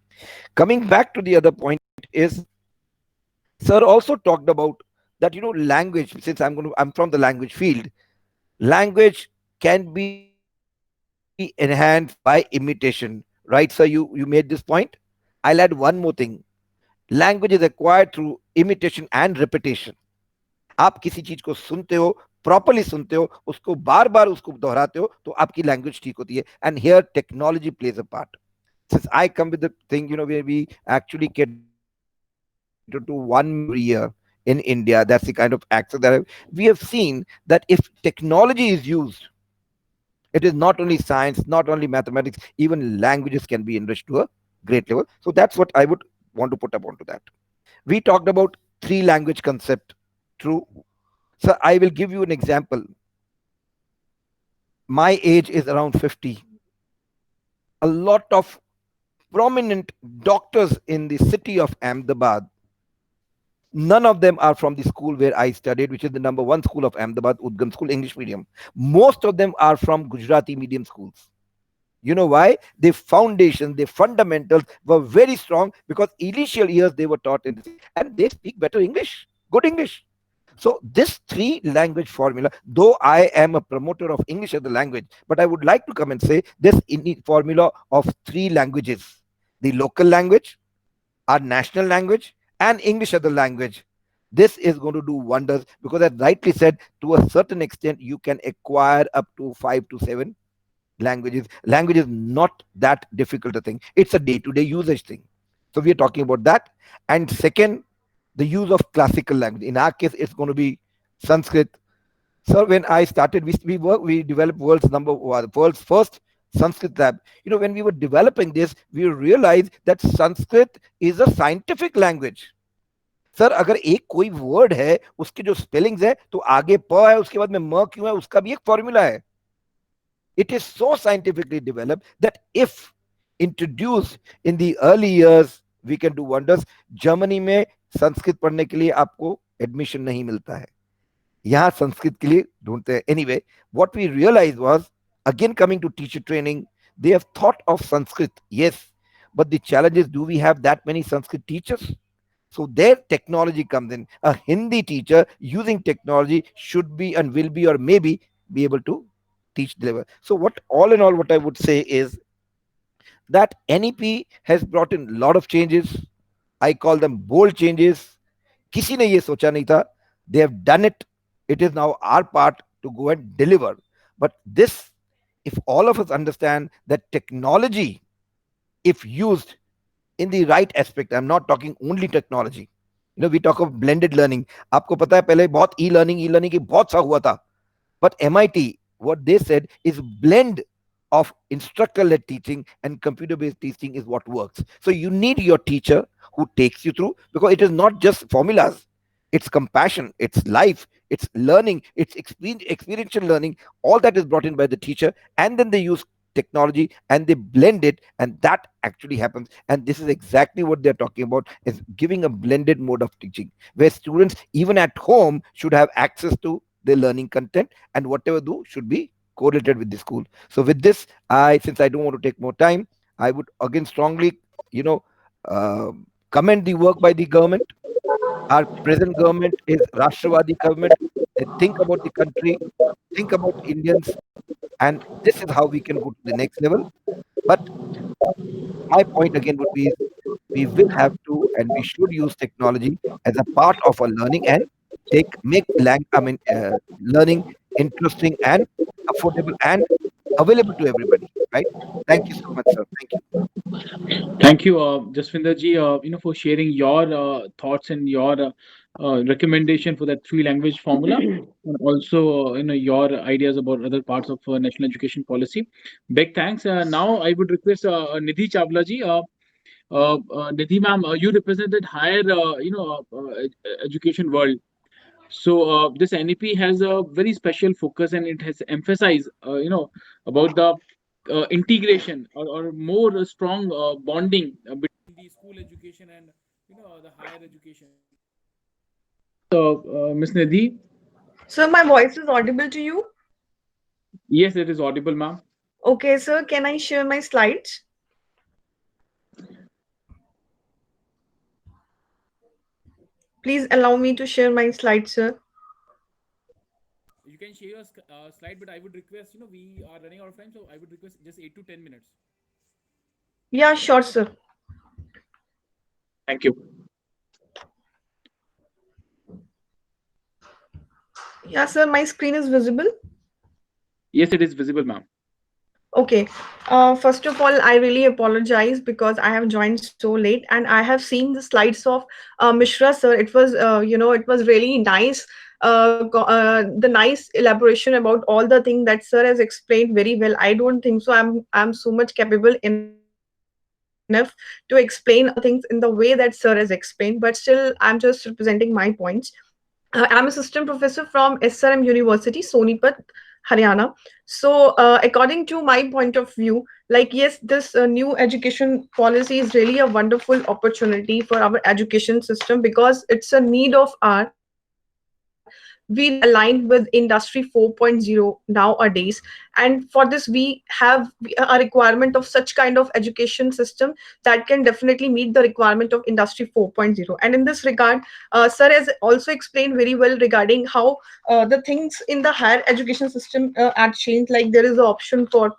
Coming back to the other point is Sir also talked about that, language, since I'm from the language field, language can be enhanced by imitation. Right, sir? You made this point. I'll add one more thing. Language is acquired through imitation and repetition. आप किसी चीज को सुनते हो, properly सुनते हो, उसको बार बार उसको दोहराते हो, तो आपकी लैंग्वेज ठीक होती है. And here technology plays a part. Since I come with the thing, where we actually cater to 1 million every year in India, that's the kind of access that we have seen, that if technology is used, it is not only science, not only mathematics, even languages can be enriched to a great level. So that's what I would want to put up onto that. We talked about three language concept. True. So I will give you an example. My age is around 50. A lot of prominent doctors in the city of Ahmedabad, none of them are from the school where I studied, which is the number one school of Ahmedabad, Udgam School, English medium. Most of them are from Gujarati medium schools. You know why? The foundation, the fundamentals were very strong because initial years they were taught in this, and they speak better English, good English. So this three language formula, though I am a promoter of English as a language, but I would like to come and say this formula of three languages: the local language, our national language, and English as a language. This is going to do wonders because, as rightly said, to a certain extent, you can acquire up to 5 to 7 languages. Language is not that difficult a thing. It's a day-to-day usage thing. So we are talking about that. And second, the use of classical language. In our case, it's going to be Sanskrit. So when I started, we developed world's first Sanskrit lab. When we were developing this, we realized that Sanskrit is a scientific language. Sir अगर एक कोई word है उसके जो spellings है तो आगे प है उसके बाद में म क्यों है उसका भी एक फॉर्मूला है. It is so scientifically developed that if introduced in the early years, we can do wonders. Germany में संस्कृत पढ़ने के लिए आपको एडमिशन नहीं मिलता है, यहाँ संस्कृत के लिए ढूंढते हैं. Anyway, what we realized was, again coming to teacher training, they have thought of Sanskrit, yes, but the challenge is, do we have that many Sanskrit teachers? So their technology comes in. A Hindi teacher using technology should be and will be or maybe be able to teach the level. So what all in all, what I would say is that NEP has brought in a lot of changes. I call them bold changes. किसी ने ये सोचा नहीं था. They have done it. It is now our part to go and deliver. But this, if all of us understand that technology, if used in the right aspect, I'm not talking only technology. We talk of blended learning. आपको पता है पहले बहुत e-learning की बहुत सा हुआ था. But MIT, what they said is blend of instructor-led teaching and computer-based teaching is what works. So you need your teacher who takes you through, because it is not just formulas. It's compassion, it's life, it's learning, it's experiential learning. All that is brought in by the teacher, and then they use technology and they blend it, and that actually happens. And this is exactly what they're talking about, is giving a blended mode of teaching where students even at home should have access to their learning content, and whatever do should be correlated with the school. So with this, since I don't want to take more time, I would again strongly commend the work by the government. Our present government is Rashtravadi government. They think about the country, think about Indians, and this is how we can go to the next level. But my point again would be, we will have to and we should use technology as a part of our learning and make learning interesting and affordable and available to everybody. Right? Thank you so much, sir. Thank you. Thank you, Jaswinder ji, for sharing your thoughts and your recommendation for that three language formula, and also your ideas about other parts of national education policy. Big thanks. Now I would request Nidhi Chawla ji. Nidhi ma'am, you represented higher education world. So this NEP has a very special focus, and it has emphasized about the integration, or more strong bonding between the school education and the higher education. So Miss Nidhi. Sir, my voice is audible to you? Yes, it is audible, ma'am. Okay, sir, can I share my slides? Please allow me to share my slides, sir. You can share your slide, but I would request, we are running out of time, so I would request just 8 to 10 minutes. Yeah, sure, sir. Thank you. Yeah, sir, my screen is visible. Yes, it is visible, ma'am. Okay. First of all, I really apologize because I have joined so late and I have seen the slides of Mishra sir. It was, it was really nice. The nice elaboration about all the things that sir has explained very well. I don't think so. I'm so much capable enough to explain things in the way that sir has explained. But still, I'm just representing my points. I'm assistant professor from SRM University, Sonipat, Haryana. So, according to my point of view, like, yes, this new education policy is really a wonderful opportunity for our education system because it's a need of our. We need to align with Industry 4.0 nowadays, and for this, we have a requirement of such kind of education system that can definitely meet the requirement of Industry 4.0. And in this regard, sir has also explained very well regarding how the things in the higher education system are changed. Like there is an option for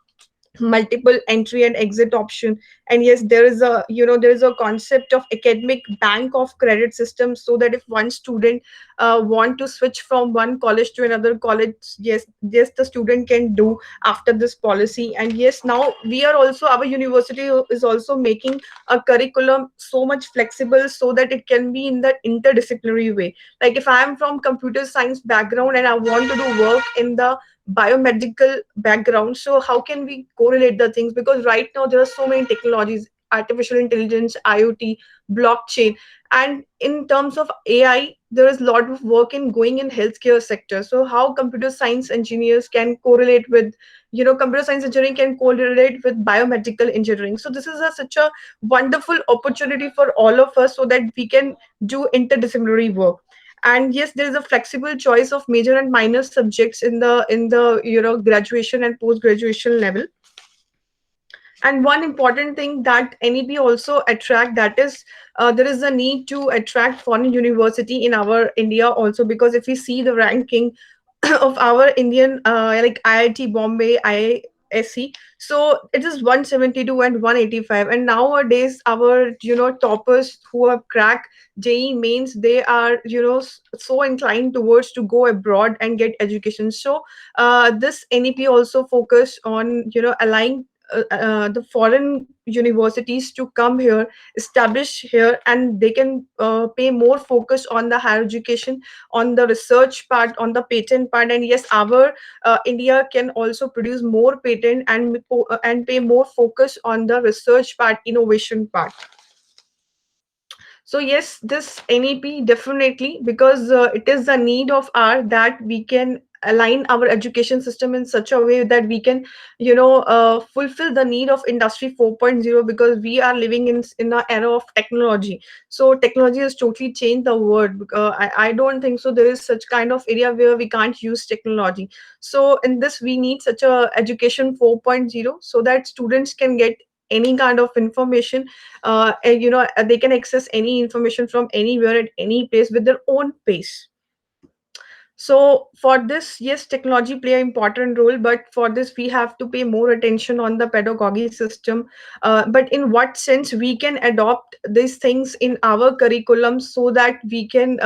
multiple entry and exit option, and yes, there is a there is a concept of academic bank of credit system, so that if one student want to switch from one college to another college, yes, the student can do after this policy. And yes, now we are also, our university is also making a curriculum so much flexible so that it can be in that interdisciplinary way. Like if I am from computer science background and I want to do work in the biomedical background, so how can we correlate the things? Because right now there are so many technologies, artificial intelligence, IoT, blockchain, and in terms of AI there is a lot of work in going in healthcare sector. So how computer science engineers can correlate with, computer science engineering can correlate with biomedical engineering. So this is such a wonderful opportunity for all of us so that we can do interdisciplinary work. And yes, there is a flexible choice of major and minor subjects in the graduation and post graduation level. And one important thing that NEP also attract, that is there is a need to attract foreign university in our India also, because if we see the ranking of our Indian like IIT Bombay, IISc, so it is 172 and 185. And nowadays our toppers who have cracked JE mains, they are so inclined towards to go abroad and get education. So this NEP also focus on aligning the foreign universities to come here, establish here, and they can pay more focus on the higher education, on the research part, on the patent part. And yes, our India can also produce more patent and pay more focus on the research part, innovation part. So yes, this NEP definitely, because it is the need of our that we can align our education system in such a way that we can fulfill the need of Industry 4.0, because we are living in an era of technology. So technology has totally changed the world. I don't think so there is such kind of area where we can't use technology. So in this we need such a education 4.0 so that students can get any kind of information, and they can access any information from anywhere at any place with their own pace. So for this, yes, technology play an important role, but for this we have to pay more attention on the pedagogy system. But in what sense we can adopt these things in our curriculum so that we can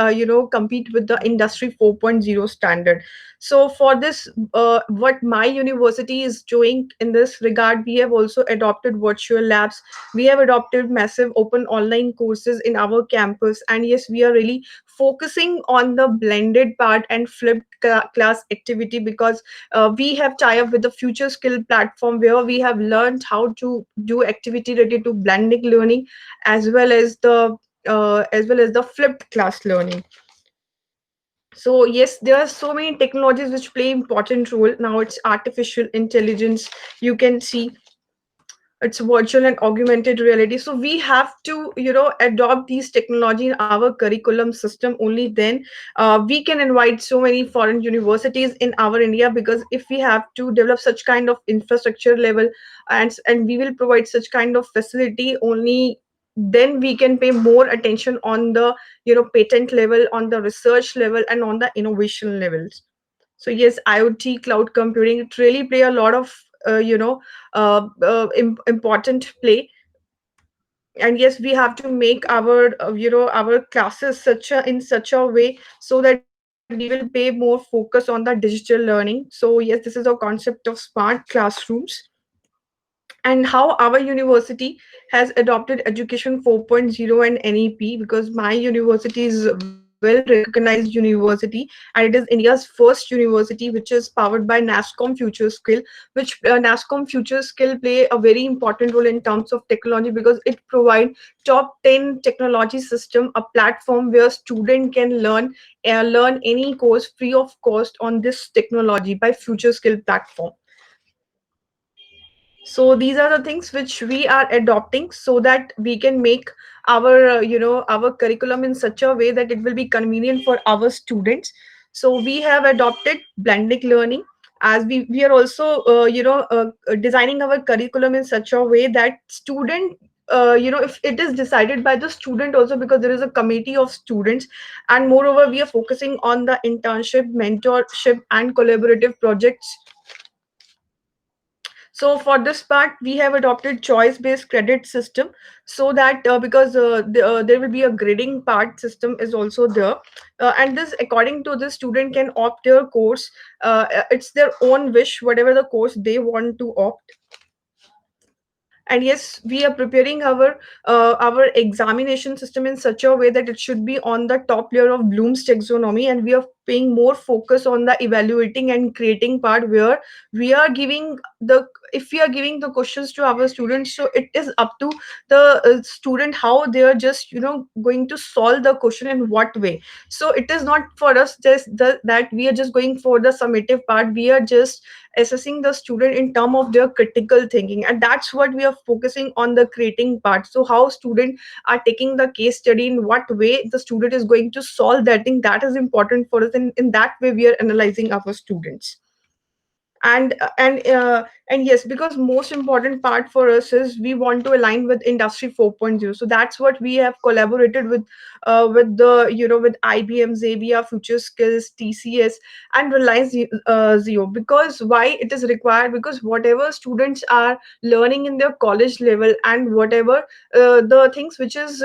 compete with the Industry 4.0 standard. So for this, what my university is doing in this regard, we have also adopted virtual labs. We have adopted massive open online courses in our campus, and yes, we are really focusing on the blended part and flipped class activity, because we have tie up with the future skill platform where we have learned how to do activity related to blended learning, as well as the flipped class learning. So yes, there are so many technologies which play important role. Now it's artificial intelligence, you can see it's virtual and augmented reality. So we have to adopt these technology in our curriculum system. Only then we can invite so many foreign universities in our India, because if we have to develop such kind of infrastructure level, and we will provide such kind of facility only, then we can pay more attention on the patent level, on the research level, and on the innovation levels. So yes, IoT, cloud computing, it really play a lot of important play. And yes, we have to make our our classes such a way so that we will pay more focus on the digital learning. So yes, this is a concept of smart classrooms. And how our university has adopted education 4.0 and NEP, because my university is well recognized university, and it is India's first university which is powered by NASCOM Future Skill, which NASCOM Future Skill play a very important role in terms of technology, because it provide top 10 technology system, a platform where student can learn any course free of cost on this technology by Future Skill platform. So these are the things which we are adopting so that we can make our our curriculum in such a way that it will be convenient for our students. So we have adopted blended learning, as we are also designing our curriculum in such a way that student if it is decided by the student also, because there is a committee of students. And moreover, we are focusing on the internship, mentorship, and collaborative projects. So for this part, we have adopted choice-based credit system, so that because there will be a grading part system is also there, and this according to the student can opt their course. It's their own wish, whatever the course they want to opt. And yes, we are preparing our examination system in such a way that it should be on the top layer of Bloom's taxonomy, and we are paying more focus on the evaluating and creating part, where we are giving the if we are giving the questions to our students, so it is up to the student how they are just going to solve the question in what way. So it is not for us just that we are just going for the summative part, we are just assessing the student in term of their critical thinking, and that's what we are focusing on, the creating part. So how student are taking the case study, in what way the student is going to solve that thing, that is important for us, and in that way we are analyzing our students. And yes, because most important part for us is we want to align with industry 4.0. So that's what we have collaborated with the with IBM, Zabia, Future Skills, TCS, and Reliance Zero. Because why it is required, because whatever students are learning in their college level, and whatever the things which is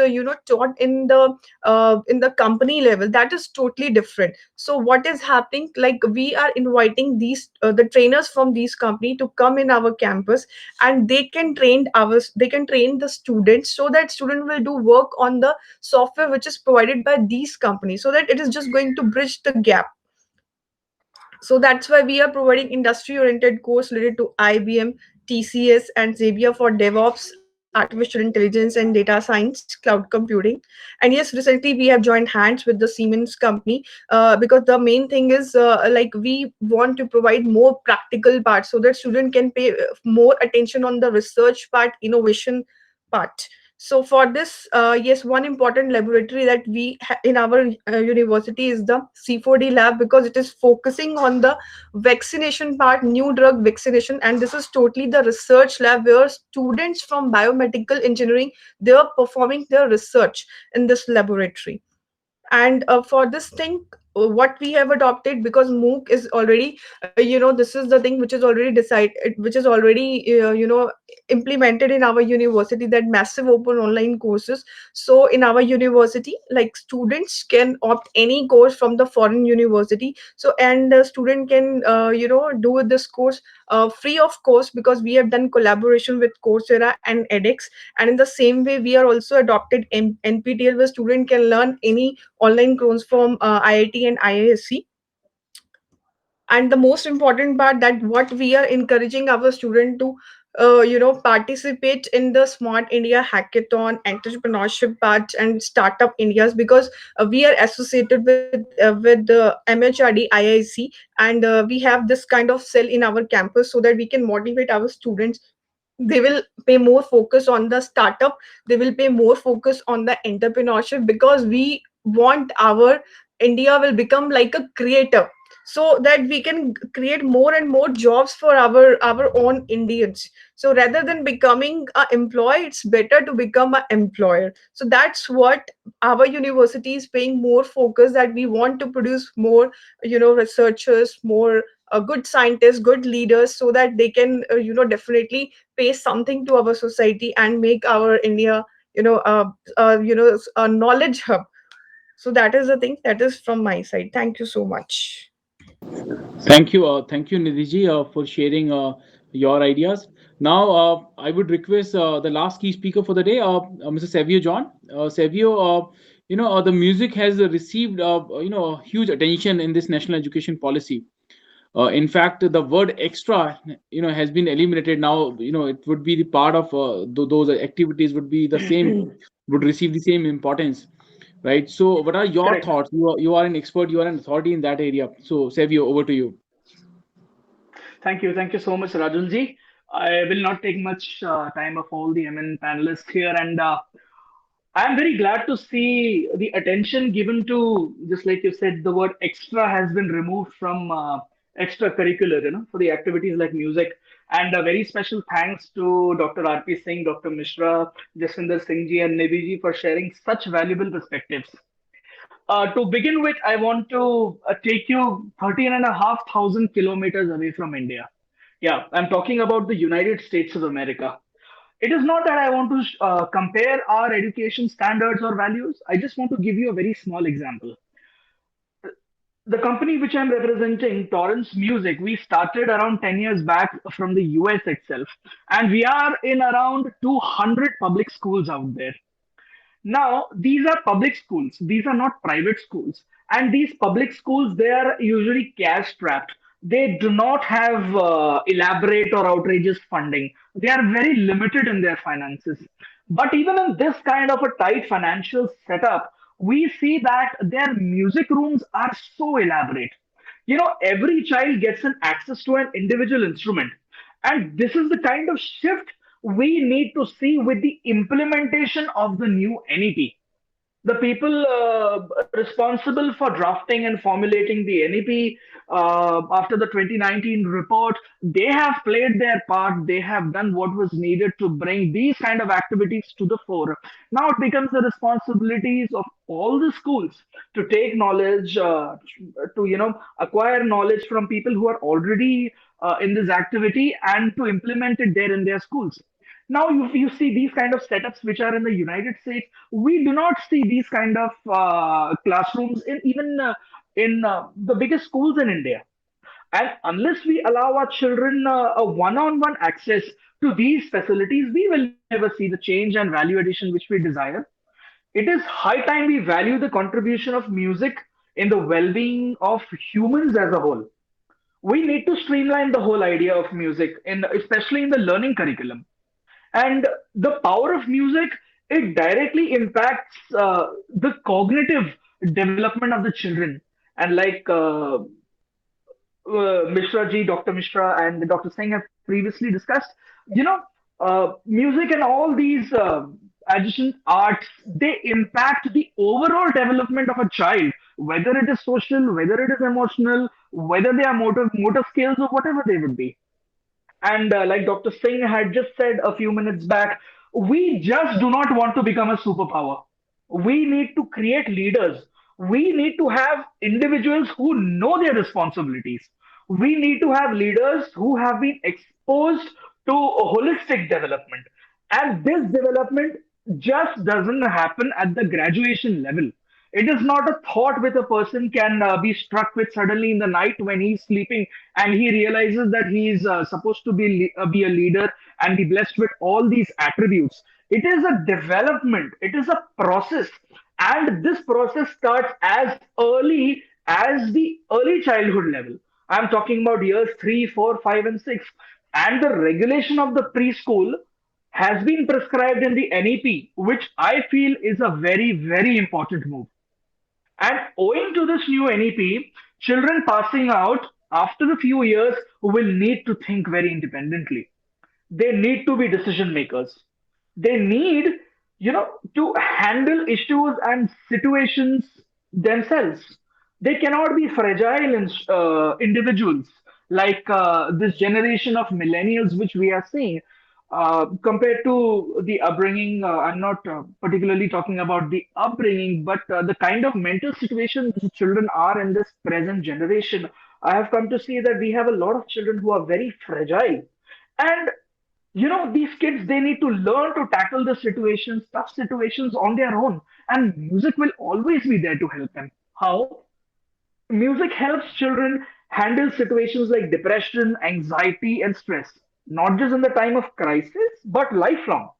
taught in the company level, that is totally different. So what is happening, like we are inviting these the trainers from these company to come in our campus, and they can train the students, so that student will do work on the software which is provided by these companies, so that it is just going to bridge the gap. So that's why we are providing industry oriented course related to IBM, TCS, and Zapier for DevOps, artificial intelligence, and data science, cloud computing. And yes, recently we have joined hands with the Siemens company, because the main thing is like we want to provide more practical parts, so that student can pay more attention on the research part, innovation part. So for this, yes, one important laboratory that in our university is the C4D lab, because it is focusing on the vaccination part, new drug vaccination, and this is totally the research lab where students from biomedical engineering, they are performing their research in this laboratory. And for this thing, what we have adopted, because MOOC is already this is the thing which is already decided, which is already implemented in our university, that massive open online courses. So in our university, like students can opt any course from the foreign university, so and the student can do this course free of cost, because we have done collaboration with Coursera and edX. And in the same way, we are also adopted NPTEL, where student can learn any online course from IIT and IISc. And the most important part, that what we are encouraging our student to participate in the Smart India Hackathon, entrepreneurship part, and startup Indias, because we are associated with the MHRD IIC, and we have this kind of cell in our campus, so that we can motivate our students. They will pay more focus on the startup, they will pay more focus on the entrepreneurship, because we want our India will become like a creator. so that we can create more and more jobs for our own Indians. So rather than becoming an employee, it's better to become an employer. So that's what our university is paying more focus, that we want to produce more, researchers, more good scientists, good leaders, so that they can definitely pay something to our society and make our India, a knowledge hub. So that is the thing that is from my side. Thank you so much. Thank you, Nidhi for sharing your ideas. Now, I would request the last key speaker for the day, Mr. Savio John. Savio, the music has received, huge attention in this national education policy. In fact, the word extra, has been eliminated now. It would be the part of those activities would be the same, would receive the same importance, right? So, what are your Correct. thoughts? You are an expert, you are an authority in that area. So, Savio, over to you. Thank you so much, Rajulji. I will not take much time of all the MN panelists here, and I'm very glad to see the attention given to, just like you said, the word extra has been removed from extracurricular, for the activities like music. And a very special thanks to Dr. R.P. Singh, Dr. Mishra, Jaswinder Singh ji, and Nidhi ji for sharing such valuable perspectives. To begin with, I want to take you 13,500 kilometers away from India. Yeah, I'm talking about the United States of America. It is not that I want to compare our education standards or values. I just want to give you a very small example. The company which I'm representing, Torrance Music, we started around 10 years back from the US itself. And we are in around 200 public schools out there. Now, these are public schools. These are not private schools. And these public schools, they are usually cash strapped. They do not have elaborate or outrageous funding. They are very limited in their finances. But even in this kind of a tight financial setup, we see that their music rooms are so elaborate. Every child gets an access to an individual instrument. And this is the kind of shift we need to see with the implementation of the new NEP. The people responsible for drafting and formulating the NEP after the 2019 report, they have played their part. They have done what was needed to bring these kind of activities to the fore. Now it becomes the responsibilities of all the schools to take knowledge, to acquire knowledge from people who are already in this activity and to implement it there in their schools. Now, you see these kind of setups which are in the United States. We do not see these kind of classrooms in even in the biggest schools in India. And unless we allow our children a one-on-one access to these facilities, we will never see the change and value addition which we desire. It is high time we value the contribution of music in the well-being of humans as a whole. We need to streamline the whole idea of music, especially in the learning curriculum. And the power of music, it directly impacts the cognitive development of the children. And like Mishra ji, Dr. Mishra, and Dr. Singh have previously discussed, music and all these adjacent arts, they impact the overall development of a child, whether it is social, whether it is emotional, whether they are motor skills or whatever they would be. And like Dr. Singh had just said a few minutes back, we just do not want to become a superpower. We need to create leaders. We need to have individuals who know their responsibilities. We need to have leaders who have been exposed to holistic development. And this development just doesn't happen at the graduation level. It is not a thought which a person can be struck with suddenly in the night when he's sleeping and he realizes that he is supposed to be a leader and be blessed with all these attributes. It is a development, it is a process. And this process starts as early as the early childhood level. I'm talking about years 3, 4, 5, and 6. And the regulation of the preschool has been prescribed in the NEP, which I feel is a very, very important move. And owing to this new NEP, children passing out after a few years will need to think very independently. They need to be decision makers. They need, to handle issues and situations themselves. They cannot be fragile individuals like this generation of millennials, which we are seeing. Compared to the upbringing, I'm not particularly talking about the upbringing, but the kind of mental situation the children are in this present generation. I have come to see that we have a lot of children who are very fragile. And these kids, they need to learn to tackle the situations, tough situations on their own. And music will always be there to help them. How? Music helps children handle situations like depression, anxiety, and stress, not just in the time of crisis, but lifelong.